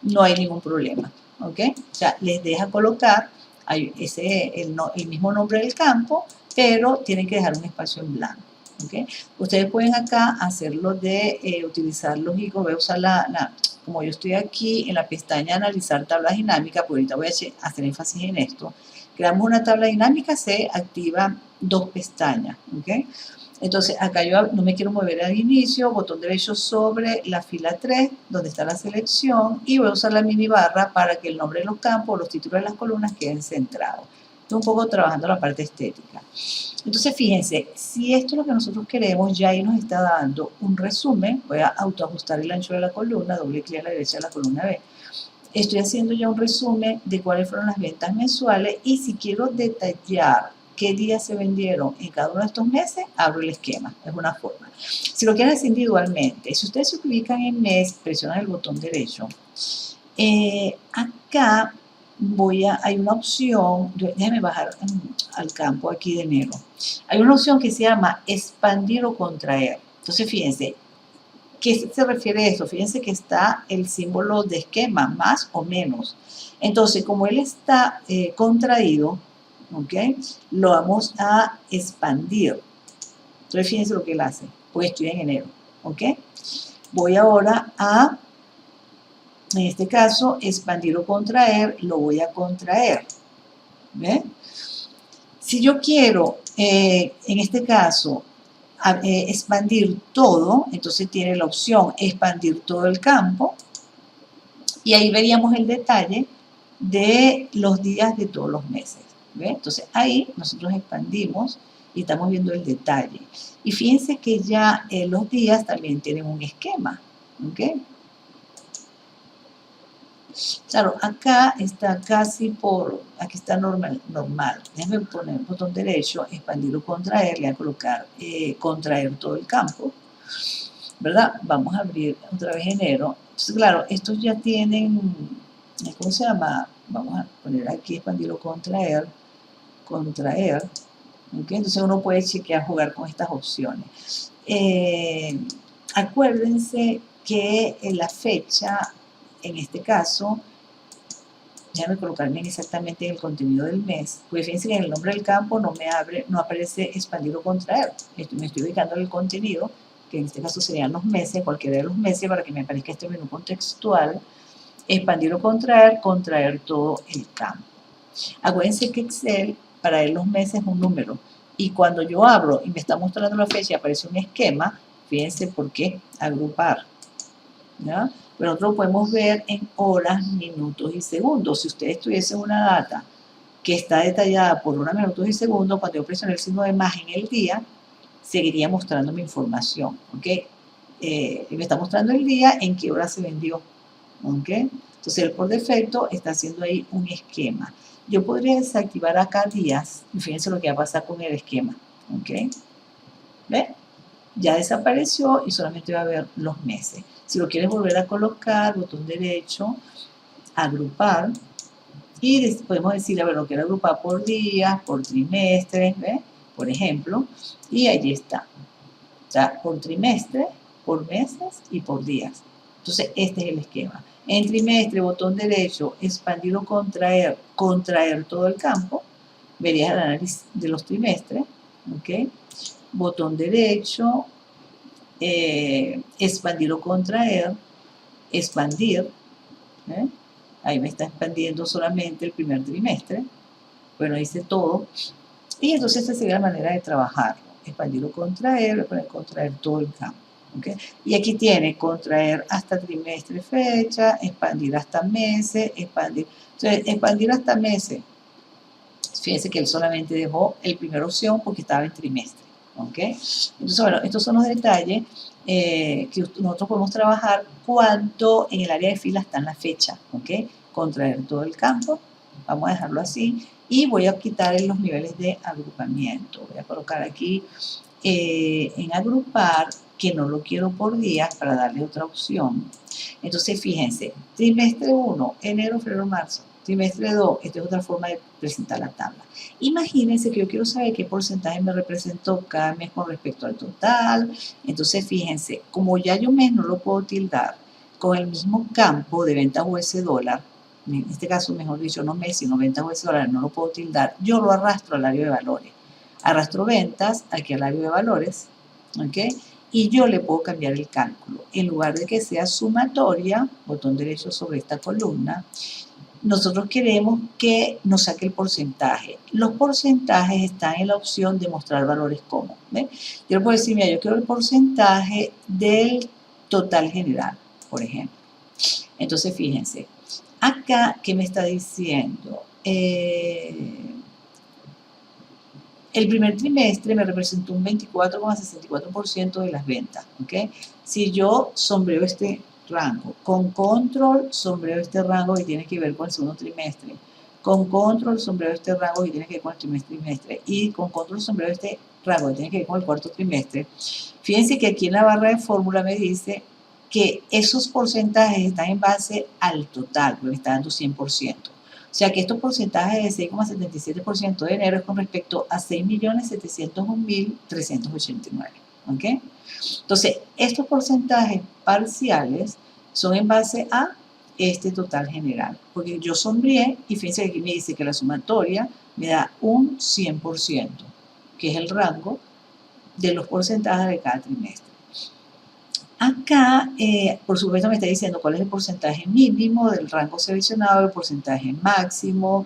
no hay ningún problema. ¿Ok? O sea, les deja colocar el mismo nombre del campo, pero tienen que dejar un espacio en blanco. ¿Okay? Ustedes pueden acá hacerlo de utilizar lógico, voy a usar como yo estoy aquí en la pestaña analizar tablas dinámicas, porque ahorita voy a hacer énfasis en esto. Creamos una tabla dinámica, se activa dos pestañas, ¿ok? Entonces acá yo no me quiero mover al inicio, botón derecho sobre la fila 3, donde está la selección, y voy a usar la mini barra para que el nombre de los campos, los títulos de las columnas queden centrados. Estoy un poco trabajando la parte estética. Entonces, fíjense, si esto es lo que nosotros queremos, ya ahí nos está dando un resumen. Voy a autoajustar el ancho de la columna, doble clic a la derecha de la columna B. Estoy haciendo ya un resumen de cuáles fueron las ventas mensuales y si quiero detallar qué días se vendieron en cada uno de estos meses, abro el esquema. Es una forma. Si lo quieren hacer individualmente, si ustedes se ubican en mes, presionan el botón derecho. Acá hay una opción, déjenme bajar al campo aquí de enero. Hay una opción que se llama expandir o contraer. Entonces, fíjense, ¿qué se refiere a esto? Fíjense que está el símbolo de esquema, más o menos. Entonces, como él está contraído, ¿ok? Lo vamos a expandir. Entonces, fíjense lo que él hace. Pues estoy en enero, ¿ok? Voy ahora a, en este caso, expandir o contraer, lo voy a contraer. ¿Ve? Si yo quiero, en este caso, expandir todo, entonces tiene la opción expandir todo el campo y ahí veríamos el detalle de los días de todos los meses. ¿Ve? Entonces ahí nosotros expandimos y estamos viendo el detalle. Y fíjense que ya los días también tienen un esquema. ¿Ok? Claro, acá está casi aquí está normal. Déjenme poner el botón derecho, expandir o contraer, le voy a colocar contraer todo el campo, ¿verdad? Vamos a abrir otra vez enero. Entonces, claro, estos ya tienen, ¿cómo se llama? Vamos a poner aquí expandir o contraer, ¿ok? Entonces uno puede chequear, jugar con estas opciones. Acuérdense que la fecha, en este caso, déjame colocar bien exactamente en el contenido del mes, pues fíjense que en el nombre del campo no aparece expandir o contraer. Me estoy ubicando en el contenido, que en este caso serían los meses, cualquiera de los meses, para que me aparezca este menú contextual, expandir o contraer todo el campo. Acuérdense que Excel, para él los meses es un número, y cuando yo abro y me está mostrando la fecha y aparece un esquema, Fíjense por qué agrupar, ¿ya? Pero nosotros lo podemos ver en horas, minutos y segundos. Si ustedes tuviesen una data que está detallada por horas, minutos y segundos, cuando yo presiono el signo de más en el día, seguiría mostrando mi información, ¿ok? Me está mostrando el día en qué hora se vendió, ¿ok? Entonces él por defecto está haciendo ahí un esquema. Yo podría desactivar acá días y fíjense lo que va a pasar con el esquema, ¿ok? ¿Ven? Ya desapareció y solamente va a ver los meses. Si lo quieres volver a colocar, botón derecho, agrupar, y podemos decirle, a ver, lo quiero agrupar por días, por trimestres, ¿ves? Por ejemplo, y allí está. O sea, por trimestre, por meses y por días. Entonces, este es el esquema. En trimestre, botón derecho, expandir o contraer, contraer todo el campo. Verías el análisis de los trimestres, ¿ok? Botón derecho, expandir o contraer, expandir, ¿eh? Ahí me está expandiendo solamente el primer trimestre, bueno, hice todo, y entonces esta sería la manera de trabajarlo, expandir o contraer, voy a poner contraer todo el campo, ¿okay? Y aquí tiene contraer hasta trimestre, fecha, expandir hasta meses, expandir, entonces expandir hasta meses, fíjense que él solamente dejó la primera opción porque estaba en trimestre, ¿ok? Entonces, bueno, estos son los detalles que nosotros podemos trabajar cuando en el área de fila está en la fecha, ¿ok? Contraer todo el campo, vamos a dejarlo así, y voy a quitar los niveles de agrupamiento. Voy a colocar aquí en agrupar, que no lo quiero por días para darle otra opción. Entonces, fíjense, trimestre 1, enero, febrero, marzo. Trimestre 2, esta es otra forma de presentar la tabla. Imagínense que yo quiero saber qué porcentaje me representó cada mes con respecto al total. Entonces, fíjense, como ya yo mes no lo puedo tildar con el mismo campo de ventas US dólar, en este caso, mejor dicho, no mes, sino ventas US dólar, no lo puedo tildar, yo lo arrastro al área de valores. Arrastro ventas aquí al área de valores, ¿ok? Y yo le puedo cambiar el cálculo. En lugar de que sea sumatoria, botón derecho sobre esta columna, nosotros queremos que nos saque el porcentaje. Los porcentajes están en la opción de mostrar valores como. ¿Ven? Yo le puedo decir, mira, yo quiero el porcentaje del total general, por ejemplo. Entonces, fíjense, acá, ¿qué me está diciendo? El primer trimestre me representó un 24,64% de las ventas, ¿ok? Si yo sombreo este rango, con control sombreo este rango que tiene que ver con el segundo trimestre, con control sombreo este rango que tiene que ver con el primer trimestre, y con control sombreo este rango que tiene que ver con el cuarto trimestre. Fíjense que aquí en la barra de fórmula me dice que esos porcentajes están en base al total, porque me está dando 100%. O sea que estos porcentajes de 6,77% de enero es con respecto a 6.701.389. ¿Ok? Entonces, estos porcentajes parciales son en base a este total general. Porque yo sombreé y fíjense que aquí me dice que la sumatoria me da un 100%, que es el rango de los porcentajes de cada trimestre. Acá, por supuesto, me está diciendo cuál es el porcentaje mínimo del rango seleccionado, el porcentaje máximo,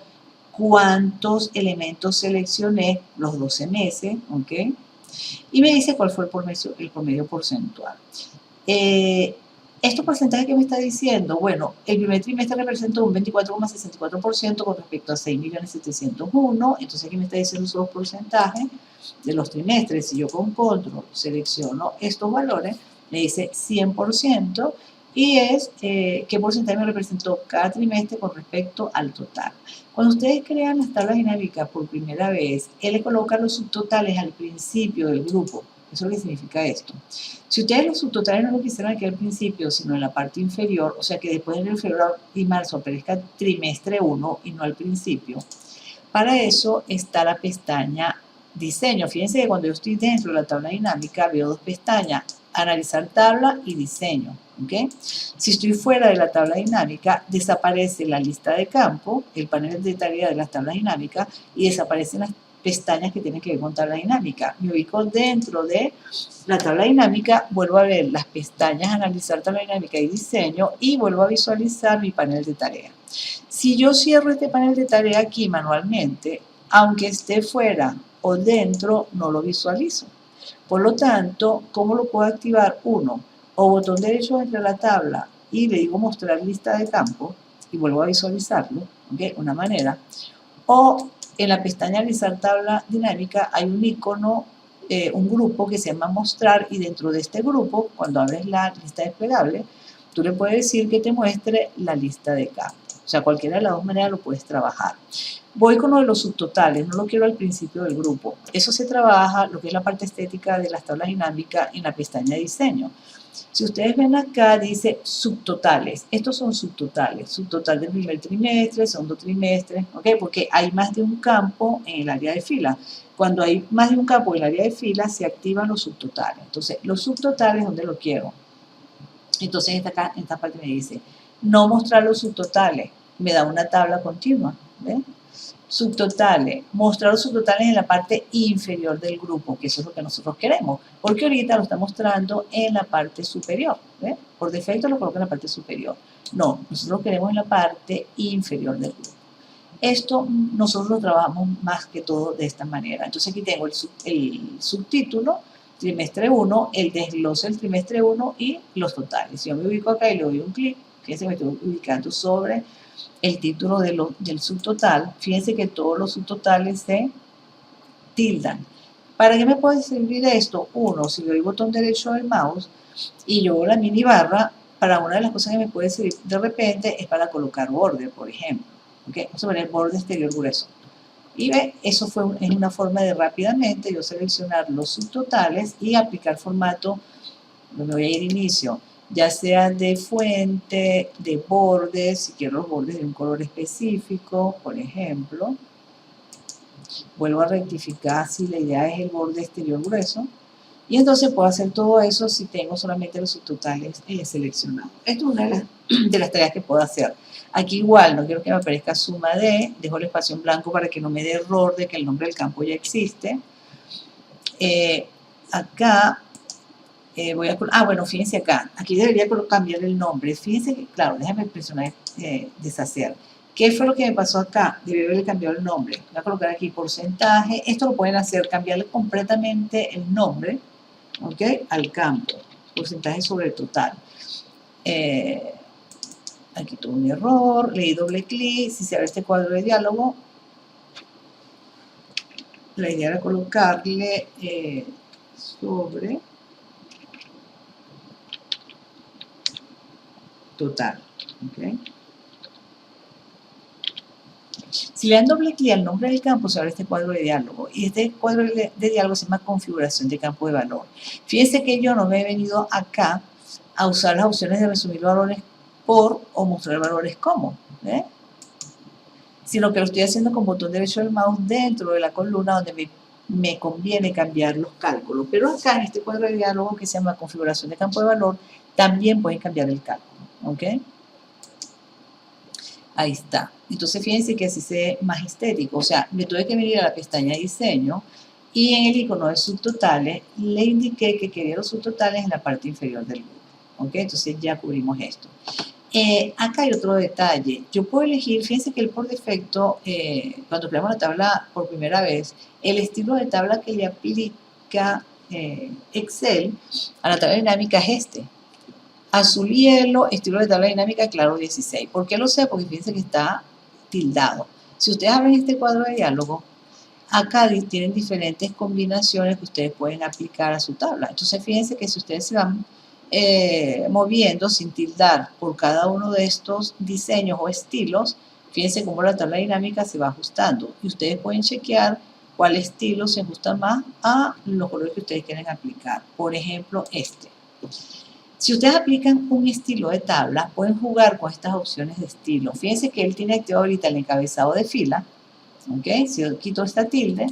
cuántos elementos seleccioné los 12 meses, ¿ok? Y me dice cuál fue el promedio porcentual. ¿Estos porcentajes que me está diciendo? Bueno, el primer trimestre representó un 24,64% con respecto a 6.701.000. Entonces aquí me está diciendo los porcentajes de los trimestres. Si yo con control selecciono estos valores, me dice 100% y es qué porcentaje me representó cada trimestre con respecto al total. Cuando ustedes crean las tablas dinámicas por primera vez, él le coloca los subtotales al principio del grupo. Eso es lo que significa esto. Si ustedes los subtotales no lo quisieran aquí al principio, sino en la parte inferior, o sea que después de febrero y marzo aparezca trimestre 1 y no al principio, para eso está la pestaña diseño. Fíjense que cuando yo estoy dentro de la tabla dinámica veo dos pestañas, analizar tabla y diseño. ¿Okay? Si estoy fuera de la tabla dinámica, desaparece la lista de campo, el panel de tarea de las tablas dinámicas y desaparecen las pestañas que tienen que ver con tabla dinámica. Me ubico dentro de la tabla dinámica, vuelvo a ver las pestañas analizar tabla dinámica y diseño y vuelvo a visualizar mi panel de tarea. Si yo cierro este panel de tarea aquí manualmente, aunque esté fuera o dentro, no lo visualizo. Por lo tanto, ¿cómo lo puedo activar? Uno, o botón derecho entre la tabla y le digo mostrar lista de campos y vuelvo a visualizarlo, ¿ok? Una manera. O en la pestaña Realizar tabla dinámica hay un icono, un grupo que se llama Mostrar, y dentro de este grupo, cuando abres la lista desplegable, tú le puedes decir que te muestre la lista de campos. O sea, cualquiera de las dos maneras lo puedes trabajar. Voy con lo de los subtotales, no lo quiero al principio del grupo. Eso se trabaja, lo que es la parte estética de las tablas dinámicas, en la pestaña Diseño. Si ustedes ven acá, dice subtotales. Estos son subtotales. Subtotal del primer trimestre, segundo trimestre, ¿ok? Porque hay más de un campo en el área de fila. Cuando hay más de un campo en el área de fila, se activan los subtotales. Entonces, los subtotales, ¿dónde lo quiero? Entonces, esta parte me dice, no mostrar los subtotales. Me da una tabla continua, ¿ven? Subtotales, mostrar los subtotales en la parte inferior del grupo, que eso es lo que nosotros queremos, porque ahorita lo está mostrando en la parte superior, ¿ve? Por defecto lo coloca en la parte superior. No, nosotros lo queremos en la parte inferior del grupo. Esto nosotros lo trabajamos más que todo de esta manera. Entonces aquí tengo el subtítulo, trimestre 1, el desglose del trimestre 1 y los totales. Si yo me ubico acá y le doy un clic, fíjense, me estoy ubicando sobre el título del subtotal. Fíjense que todos los subtotales se tildan. ¿Para qué me puede servir esto? Uno, si le doy botón derecho del mouse y yo la mini barra, para una de las cosas que me puede servir de repente es para colocar border, por ejemplo. ¿Okay? Vamos a poner borde exterior grueso. Y ve, eso es una forma de rápidamente yo seleccionar los subtotales y aplicar formato. Me voy a ir a inicio, ya sea de fuente, de bordes, si quiero los bordes de un color específico, por ejemplo. Vuelvo a rectificar si la idea es el borde exterior grueso. Y entonces puedo hacer todo eso si tengo solamente los subtotales seleccionados. Esto es una de las tareas que puedo hacer. Aquí igual, no quiero que me aparezca suma de, dejo el espacio en blanco para que no me dé error de que el nombre del campo ya existe. Acá bueno, fíjense acá, aquí debería cambiar el nombre. Fíjense que, claro, déjame presionar deshacer. ¿Qué fue lo que me pasó acá? Debí haberle cambiado el nombre. Voy a colocar aquí porcentaje. Esto lo pueden hacer, cambiarle completamente el nombre, ¿ok? Al campo. Porcentaje sobre el total. Aquí tuve un error, le di doble clic. Si se abre este cuadro de diálogo, la idea era colocarle sobre total, ¿ok? Si le dan doble clic al nombre del campo, se abre este cuadro de diálogo. Y este cuadro de diálogo se llama configuración de campo de valor. Fíjense que yo no me he venido acá a usar las opciones de resumir valores por o mostrar valores como, ¿eh? Sino que lo estoy haciendo con botón derecho del mouse dentro de la columna donde me conviene cambiar los cálculos. Pero acá en este cuadro de diálogo que se llama configuración de campo de valor, también pueden cambiar el cálculo, ¿ok? Ahí está. Entonces fíjense que así se ve más estético. O sea, me tuve que venir a la pestaña diseño y en el icono de subtotales le indiqué que quería los subtotales en la parte inferior del grupo. ¿Ok? Entonces ya cubrimos esto. Acá hay otro detalle. Yo puedo elegir, fíjense que él por defecto, cuando creamos la tabla por primera vez, el estilo de tabla que le aplica Excel a la tabla dinámica es este. Azul hielo, estilo de tabla dinámica, claro 16. ¿Por qué lo sé? Porque fíjense que está tildado. Si ustedes abren este cuadro de diálogo, acá tienen diferentes combinaciones que ustedes pueden aplicar a su tabla. Entonces fíjense que si ustedes se van moviendo sin tildar por cada uno de estos diseños o estilos, fíjense cómo la tabla dinámica se va ajustando. Y ustedes pueden chequear cuál estilo se ajusta más a los colores que ustedes quieren aplicar. Por ejemplo, este. Si ustedes aplican un estilo de tabla, pueden jugar con estas opciones de estilo. Fíjense que él tiene activado ahorita el encabezado de fila. ¿Ok? Si yo quito esta tilde,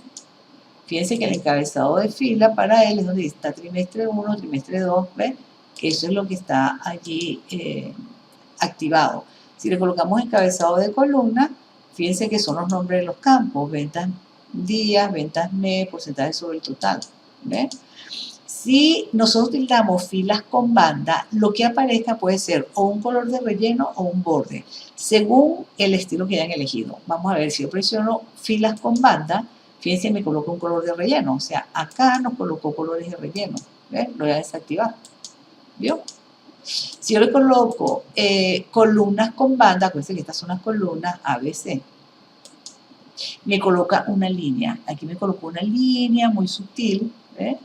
fíjense que el encabezado de fila para él es donde está trimestre 1, trimestre 2, ¿ven? Que eso es lo que está allí activado. Si le colocamos encabezado de columna, fíjense que son los nombres de los campos, ventas días, ventas mes, porcentaje sobre el total. ¿Ven? Si nosotros utilizamos filas con banda, lo que aparezca puede ser o un color de relleno o un borde, según el estilo que hayan elegido. Vamos a ver, si yo presiono filas con banda, Fíjense, me colocó un color de relleno. O sea, acá nos colocó colores de relleno. ¿Ven? Lo voy a desactivar. ¿Vio? Si yo le coloco columnas con banda, acuérdense que estas son las columnas ABC, me coloca una línea. Aquí me colocó una línea muy sutil, ¿ves?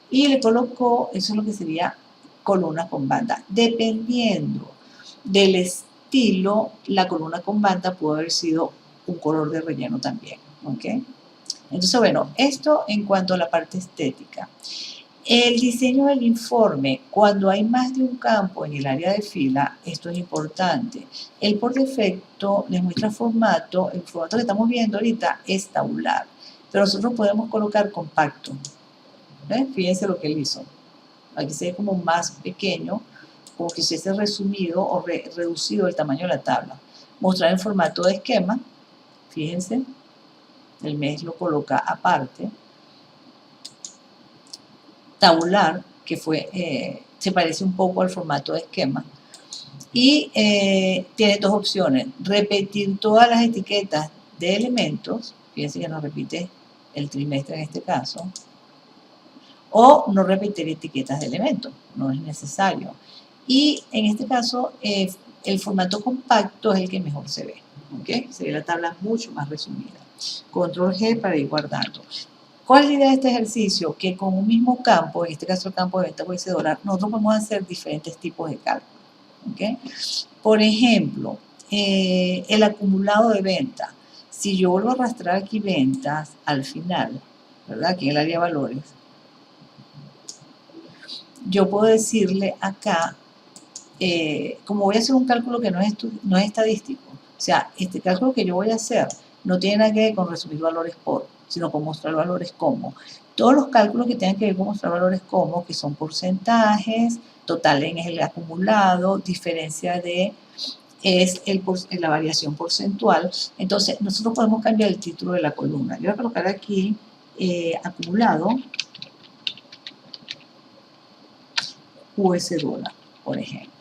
Y le colocó, eso es lo que sería columna con banda. Dependiendo del estilo, la columna con banda puede haber sido un color de relleno también, ¿ok? Entonces, bueno, esto en cuanto a la parte estética. El diseño del informe, cuando hay más de un campo en el área de fila, esto es importante. Él por defecto les muestra formato, el formato que estamos viendo ahorita es tabular, pero nosotros podemos colocar compacto. ¿Ven? Fíjense lo que él hizo. Aquí se ve como más pequeño, como que se ha resumido o reducido el tamaño de la tabla. Mostrar en formato de esquema, fíjense, el mes lo coloca aparte. Tabular, que se parece un poco al formato de esquema. Y tiene dos opciones: repetir todas las etiquetas de elementos, fíjense que nos repite el trimestre en este caso, o no repetir etiquetas de elementos, no es necesario. Y en este caso, el formato compacto es el que mejor se ve, ¿ok? Se ve la tabla mucho más resumida. Control G para ir guardando. ¿Cuál es la idea de este ejercicio? Que con un mismo campo, en este caso el campo de venta vencedora, nosotros podemos hacer diferentes tipos de cálculos, ¿ok? Por ejemplo, el acumulado de venta. Si yo vuelvo a arrastrar aquí ventas al final, ¿verdad? Aquí en el área de valores, yo puedo decirle acá, como voy a hacer un cálculo que no es estadístico, o sea, este cálculo que yo voy a hacer no tiene nada que ver con resumir valores por, sino con mostrar valores como. Todos los cálculos que tengan que ver con mostrar valores como, que son porcentajes, total en el acumulado, diferencia de es la variación porcentual. Entonces, nosotros podemos cambiar el título de la columna. Yo voy a colocar aquí acumulado US dólar, por ejemplo.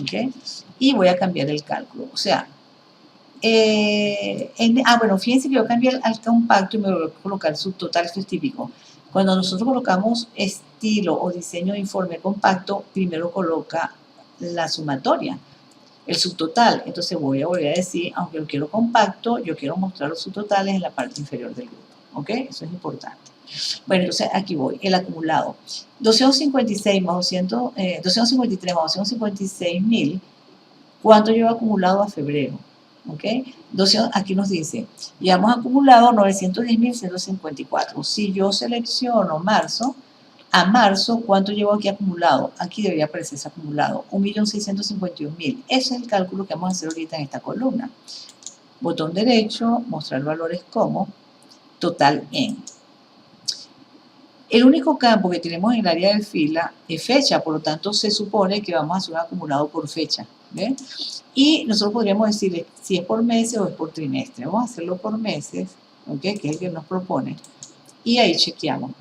¿Ok? Y voy a cambiar el cálculo. O sea, bueno, fíjense que yo cambié al compacto y me voy a colocar subtotal. Esto es típico. Cuando nosotros colocamos estilo o diseño de informe compacto, primero coloca la sumatoria, el subtotal. Entonces voy a volver a decir, aunque lo quiero compacto, yo quiero mostrar los subtotales en la parte inferior del grupo. ¿Ok? Eso es importante. Bueno, entonces aquí voy, el acumulado. 256 más 253 más 256.000, ¿cuánto llevo acumulado a febrero? ¿Ok? Aquí nos dice, llevamos acumulado 910.154. Si yo selecciono marzo, a marzo, ¿cuánto llevo aquí acumulado? Aquí debería aparecer ese acumulado, 1.651.000. Ese es el cálculo que vamos a hacer ahorita en esta columna. Botón derecho, mostrar valores como, total en. El único campo que tenemos en el área de fila es fecha, por lo tanto se supone que vamos a hacer un acumulado por fecha. ¿Ven? Y nosotros podríamos decirle si es por meses o es por trimestre. Vamos a hacerlo por meses, ¿ok? Que es el que nos propone. Y ahí chequeamos.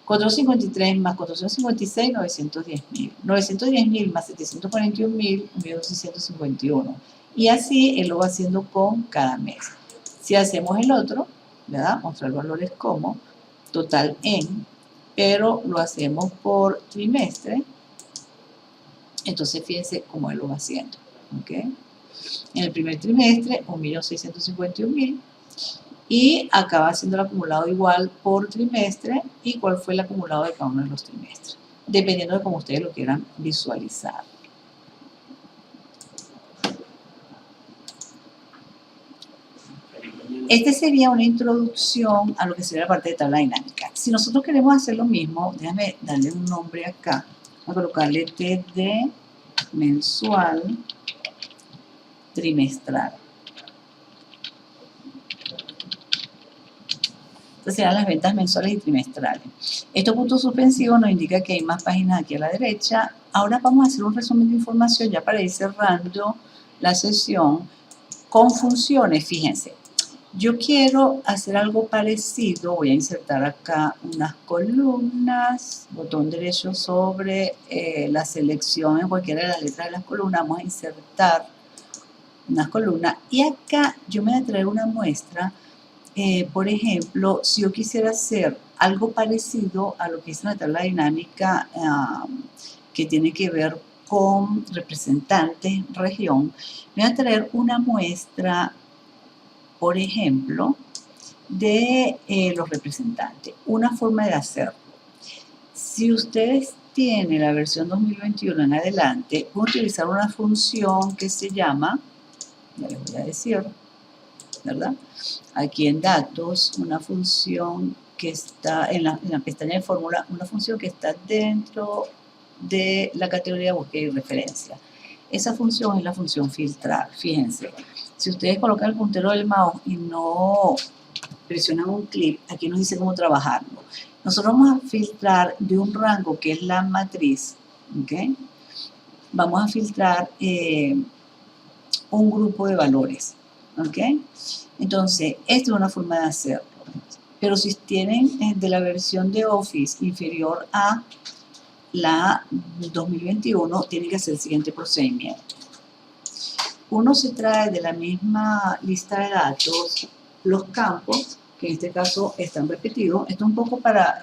453 más 456, 910.000. 910.000 más 741.000, 1.651. Y así él lo va haciendo con cada mes. Si hacemos el otro, ¿verdad? Mostrar valores como total en, pero lo hacemos por trimestre. Entonces fíjense cómo él lo va haciendo, ¿ok? En el primer trimestre, 1.651.000, y acaba haciendo el acumulado igual por trimestre, y cuál fue el acumulado de cada uno de los trimestres, dependiendo de cómo ustedes lo quieran visualizar. Este sería una introducción a lo que sería la parte de tabla dinámica. Si nosotros queremos hacer lo mismo, déjame darle un nombre acá. Voy a colocarle TD mensual trimestral. Estas serán las ventas mensuales y trimestrales. Estos puntos suspensivos nos indican que hay más páginas aquí a la derecha. Ahora vamos a hacer un resumen de información ya para ir cerrando la sesión con funciones. Fíjense, yo quiero hacer algo parecido. Voy a insertar acá unas columnas, botón derecho sobre la selección en cualquiera de las letras de las columnas. Vamos a insertar unas columnas y acá yo me voy a traer una muestra por ejemplo, si yo quisiera hacer algo parecido a lo que es una tabla dinámica que tiene que ver con representantes, región, me voy a traer una muestra, por ejemplo, de los representantes. Una forma de hacerlo. Si ustedes tienen la versión 2021 en adelante, pueden utilizar una función que se llama, ya les voy a decir, ¿verdad? Aquí en datos, una función que está en la pestaña de fórmula, una función que está dentro de la categoría de búsqueda y referencia. Esa función es la función filtrar. Fíjense, si ustedes colocan el puntero del mouse y no presionan un clic, aquí nos dice cómo trabajarlo. Nosotros vamos a filtrar de un rango que es la matriz, ¿ok? Vamos a filtrar un grupo de valores, ¿ok? Entonces, esta es una forma de hacerlo. Pero si tienen de la versión de Office inferior a la 2021, tienen que hacer el siguiente procedimiento. Uno se trae de la misma lista de datos los campos, que en este caso están repetidos. Esto es un poco para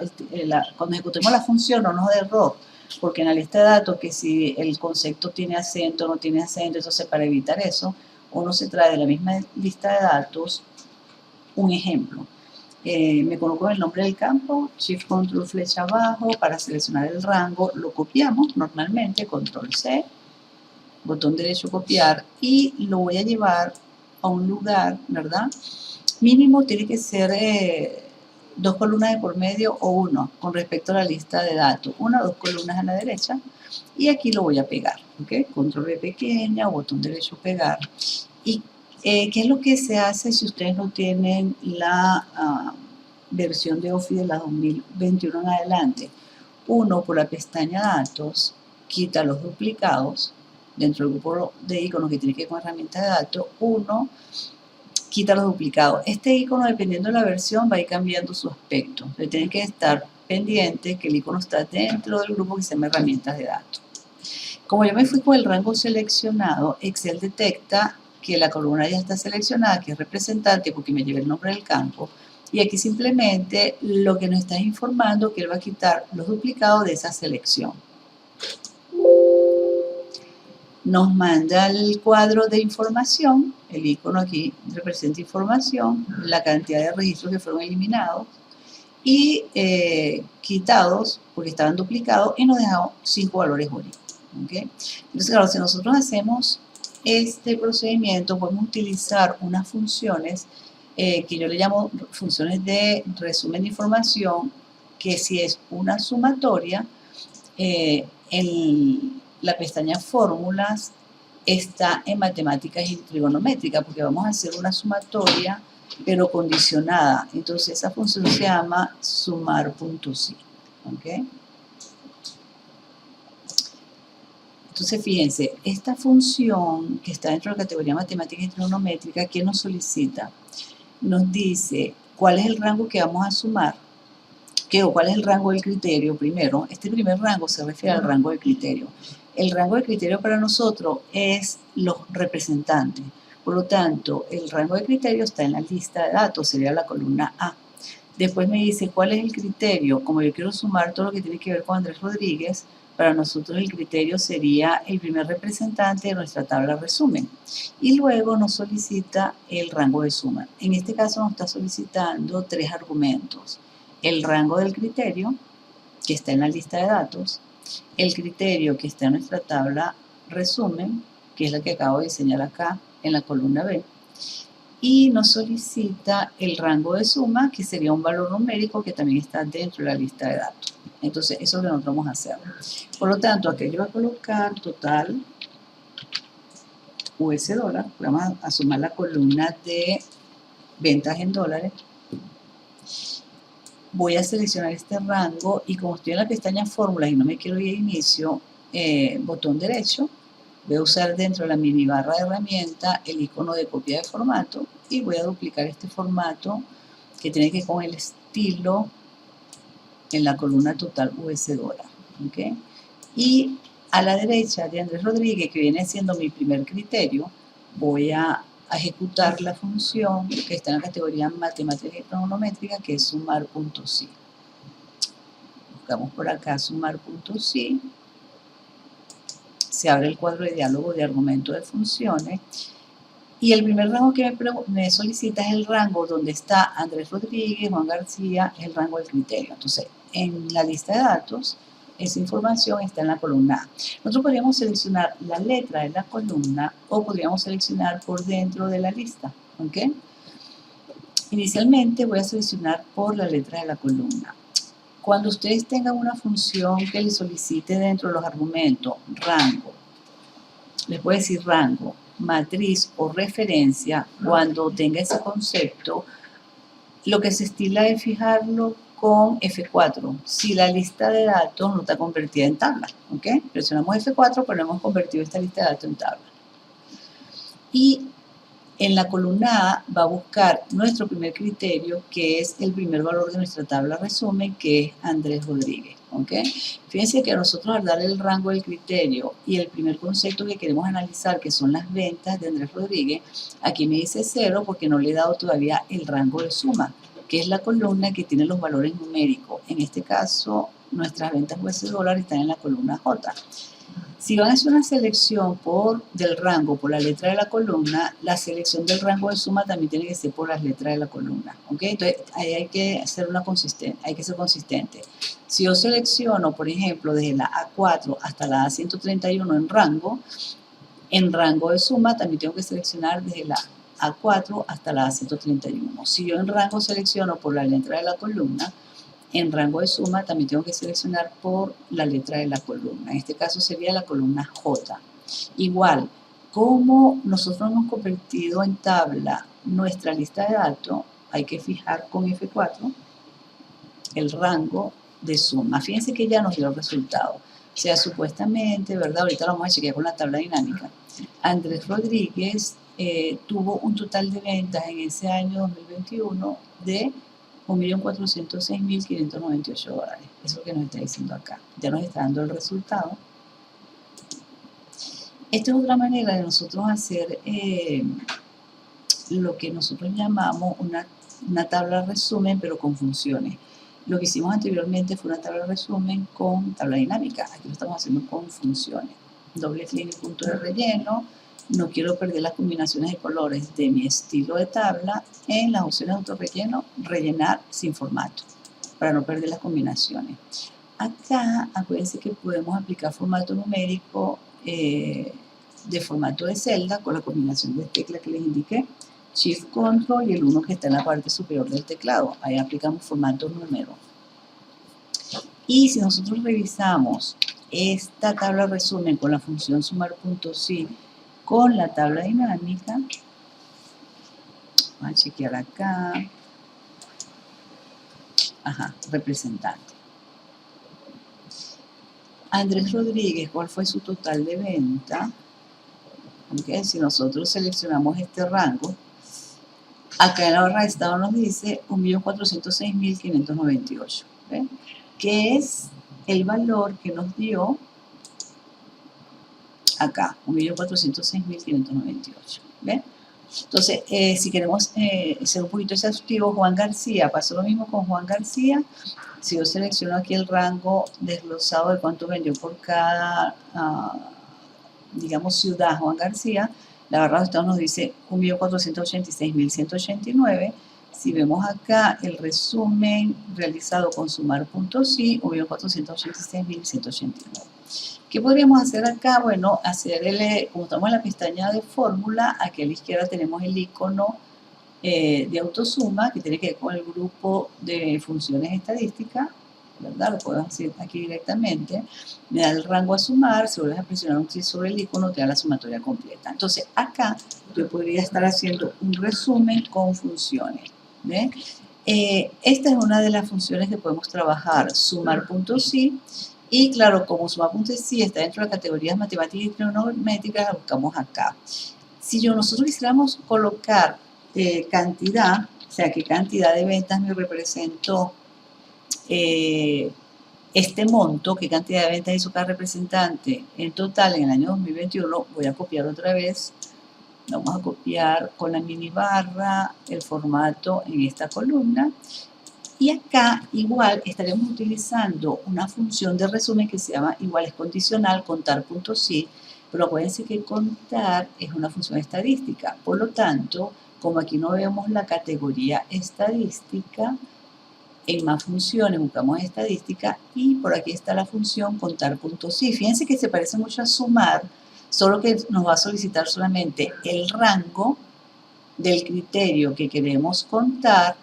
cuando ejecutemos la función no nos dé error, porque en la lista de datos que si el concepto tiene acento o no tiene acento, entonces para evitar eso, uno se trae de la misma lista de datos un ejemplo. Me coloco el nombre del campo, Shift Control flecha abajo para seleccionar el rango, lo copiamos normalmente, Control C, botón derecho copiar y lo voy a llevar a un lugar, ¿verdad? Mínimo tiene que ser 2 columnas de por medio o 1 con respecto a la lista de datos, 1 o 2 columnas a la derecha y aquí lo voy a pegar, ¿ok? Control B pequeña, botón derecho pegar. Y ¿qué es lo que se hace si ustedes no tienen la versión de Office de la 2021 en adelante? Uno, por la pestaña datos, quita los duplicados dentro del grupo de iconos que tiene que ver con herramientas de datos. Uno, quita los duplicados. Este icono, dependiendo de la versión, va a ir cambiando su aspecto. Entonces, tienen que estar pendientes que el icono está dentro del grupo que se llama herramientas de datos. Como yo me fui con el rango seleccionado, Excel detecta que la columna ya está seleccionada, que es representante, porque me lleva el nombre del campo. Y aquí simplemente lo que nos está informando es que él va a quitar los duplicados de esa selección. Nos manda el cuadro de información, el icono aquí representa información, la cantidad de registros que fueron eliminados y quitados porque estaban duplicados y nos dejó 5 valores únicos. ¿Okay? Entonces, claro, si nosotros hacemos este procedimiento, podemos utilizar unas funciones que yo le llamo funciones de resumen de información, que si es una sumatoria, en la pestaña fórmulas está en matemáticas y trigonométrica, porque vamos a hacer una sumatoria, pero condicionada. Entonces, esa función se llama sumar.si. ¿Okay? Entonces, fíjense, esta función que está dentro de la categoría matemática y trigonométrica, ¿qué nos solicita? Nos dice cuál es el rango que vamos a sumar, o cuál es el rango del criterio primero. Este primer rango se refiere al rango del criterio. El rango de criterio para nosotros es los representantes. Por lo tanto, el rango de criterio está en la lista de datos, sería la columna A. Después me dice cuál es el criterio. Como yo quiero sumar todo lo que tiene que ver con Andrés Rodríguez, para nosotros el criterio sería el primer representante de nuestra tabla resumen. Y luego nos solicita el rango de suma. En este caso nos está solicitando 3 argumentos. El rango del criterio, que está en la lista de datos, el criterio que está en nuestra tabla resumen, que es la que acabo de diseñar acá en la columna B, y nos solicita el rango de suma, que sería un valor numérico que también está dentro de la lista de datos. Entonces, eso es lo que nosotros vamos a hacer. Por lo tanto, aquí yo voy a colocar total US dólar, vamos a sumar la columna de ventas en dólares. Voy a seleccionar este rango y como estoy en la pestaña fórmulas y no me quiero ir a inicio, botón derecho, voy a usar dentro de la mini barra de herramienta el icono de copia de formato y voy a duplicar este formato que tiene que ver con el estilo en la columna total US dólar. ¿Okay? Y a la derecha de Andrés Rodríguez, que viene siendo mi primer criterio, voy a a ejecutar la función que está en la categoría matemática y trigonométrica, que es sumar.si. Buscamos por acá sumar.si. Se abre el cuadro de diálogo de argumento de funciones. Y el primer rango que me solicita es el rango donde está Andrés Rodríguez, Juan García, es el rango del criterio. Entonces, en la lista de datos, esa información está en la columna A. Nosotros podríamos seleccionar la letra de la columna o podríamos seleccionar por dentro de la lista. ¿Ok? Inicialmente voy a seleccionar por la letra de la columna. Cuando ustedes tengan una función que les solicite dentro de los argumentos, rango, les puedo decir rango, matriz o referencia, cuando tenga ese concepto, lo que se estila es fijarlo con F4, si la lista de datos no está convertida en tabla, ¿ok? Presionamos F4, pero hemos convertido esta lista de datos en tabla. Y en la columna A va a buscar nuestro primer criterio, que es el primer valor de nuestra tabla resumen, que es Andrés Rodríguez. ¿Ok? Fíjense que a nosotros al darle el rango del criterio y el primer concepto que queremos analizar, que son las ventas de Andrés Rodríguez, aquí me dice 0 porque no le he dado todavía el rango de suma, que es la columna que tiene los valores numéricos. En este caso, nuestras ventas $US están en la columna J. Si van a hacer una selección del rango por la letra de la columna, la selección del rango de suma también tiene que ser por las letras de la columna. ¿Ok? Entonces, ahí hay que ser consistente. Si yo selecciono, por ejemplo, desde la A4 hasta la A131 en rango de suma también tengo que seleccionar desde la A4 hasta la A131. Si yo en rango selecciono por la letra de la columna, en rango de suma también tengo que seleccionar por la letra de la columna. En este caso sería la columna J. Igual, como nosotros hemos convertido en tabla nuestra lista de datos, hay que fijar con F4 el rango de suma. Fíjense que ya nos dio el resultado. O sea, supuestamente, ¿verdad? Ahorita lo vamos a chequear con la tabla dinámica. Andrés Rodríguez tuvo un total de ventas en ese año 2021 de $1.406.598. Eso es lo que nos está diciendo acá. Ya nos está dando el resultado. Esta es otra manera de nosotros hacer lo que nosotros llamamos una tabla resumen, pero con funciones. Lo que hicimos anteriormente fue una tabla resumen con tabla dinámica. Aquí lo estamos haciendo con funciones. Doble clic en punto de relleno. No quiero perder las combinaciones de colores de mi estilo de tabla. En las opciones de autorrelleno, rellenar sin formato, para no perder las combinaciones. Acá, acuérdense que podemos aplicar formato numérico de formato de celda con la combinación de teclas que les indiqué. Shift Control y el 1 que está en la parte superior del teclado. Ahí aplicamos formato número. Y si nosotros revisamos esta tabla resumen con la función sumar.si con la tabla dinámica, vamos a chequear acá. Ajá, representante. Andrés Rodríguez, ¿cuál fue su total de venta? Okay, si nosotros seleccionamos este rango, acá en la barra de estado nos dice 1.406.598, ¿okay? Que es el valor que nos dio acá, 1.406.598. ¿Ven? Entonces, si queremos ser un poquito exhaustivo, Juan García, pasó lo mismo con Juan García. Si yo selecciono aquí el rango desglosado de cuánto vendió por cada, digamos, ciudad Juan García, la barra de estado nos dice 1.486.189. Si vemos acá el resumen realizado con sumar.si, 1.486.189. ¿Qué podríamos hacer acá? Bueno, como estamos en la pestaña de fórmula, aquí a la izquierda tenemos el icono de autosuma, que tiene que ver con el grupo de funciones estadísticas, ¿verdad? Lo puedo hacer aquí directamente. Me da el rango a sumar, si vuelves a presionar un clic sobre el icono, te da la sumatoria completa. Entonces, acá yo podría estar haciendo un resumen con funciones. ¿Ven? Esta es una de las funciones que podemos trabajar, sumar.si. Y claro, como sumar.si está dentro de las categorías matemáticas y trigonométricas, la buscamos acá. Si nosotros quisiéramos colocar cantidad, o sea, qué cantidad de ventas me representó este monto, qué cantidad de ventas hizo cada representante en total en el año 2021, voy a copiar otra vez Vamos a copiar con la mini barra el formato en esta columna. Y acá igual estaremos utilizando una función de resumen que se llama igual es condicional, contar.si, pero acuérdense que contar es una función estadística. Por lo tanto, como aquí no vemos la categoría estadística, en más funciones buscamos estadística y por aquí está la función contar.si. Fíjense que se parece mucho a sumar, solo que nos va a solicitar solamente el rango del criterio que queremos contar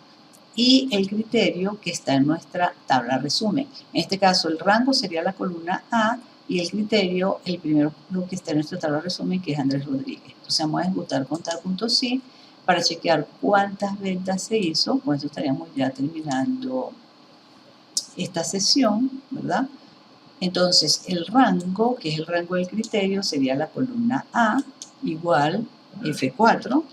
y el criterio que está en nuestra tabla resumen. En este caso, el rango sería la columna A y el criterio, el primero que está en nuestra tabla resumen, que es Andrés Rodríguez. Entonces vamos a ejecutar contar.si para chequear cuántas ventas se hizo. Con esto estaríamos ya terminando esta sesión, ¿verdad? Entonces, el rango, que es el rango del criterio, sería la columna A igual F4.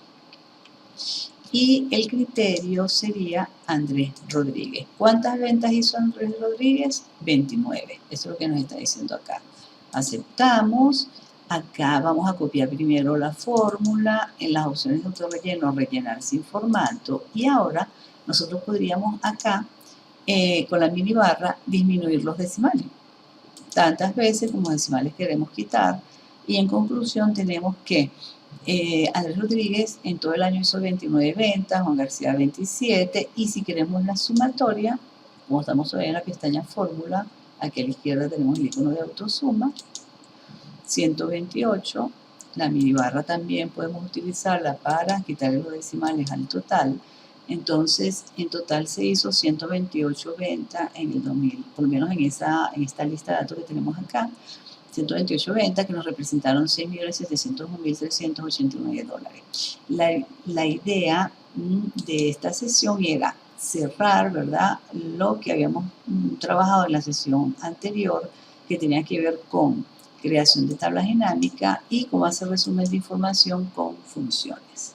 Y el criterio sería Andrés Rodríguez. ¿Cuántas ventas hizo Andrés Rodríguez? 29. Eso es lo que nos está diciendo acá. Aceptamos. Acá vamos a copiar primero la fórmula. En las opciones de autorrelleno, rellenar sin formato. Y ahora nosotros podríamos acá, con la mini barra, disminuir los decimales. Tantas veces como decimales queremos quitar. Y en conclusión tenemos que Andrés Rodríguez en todo el año hizo 29 ventas, Juan García 27, y si queremos la sumatoria, como estamos todavía en la pestaña fórmula, aquí a la izquierda tenemos el icono de autosuma, 128, la mini barra también podemos utilizarla para quitarle los decimales al total. Entonces, en total se hizo 128 ventas en el 2000, por lo menos en esta lista de datos que tenemos acá. 128 ventas que nos representaron $6.701.389. La idea de esta sesión era cerrar, ¿verdad?, lo que habíamos trabajado en la sesión anterior, que tenía que ver con creación de tablas dinámicas y cómo hacer resumen de información con funciones.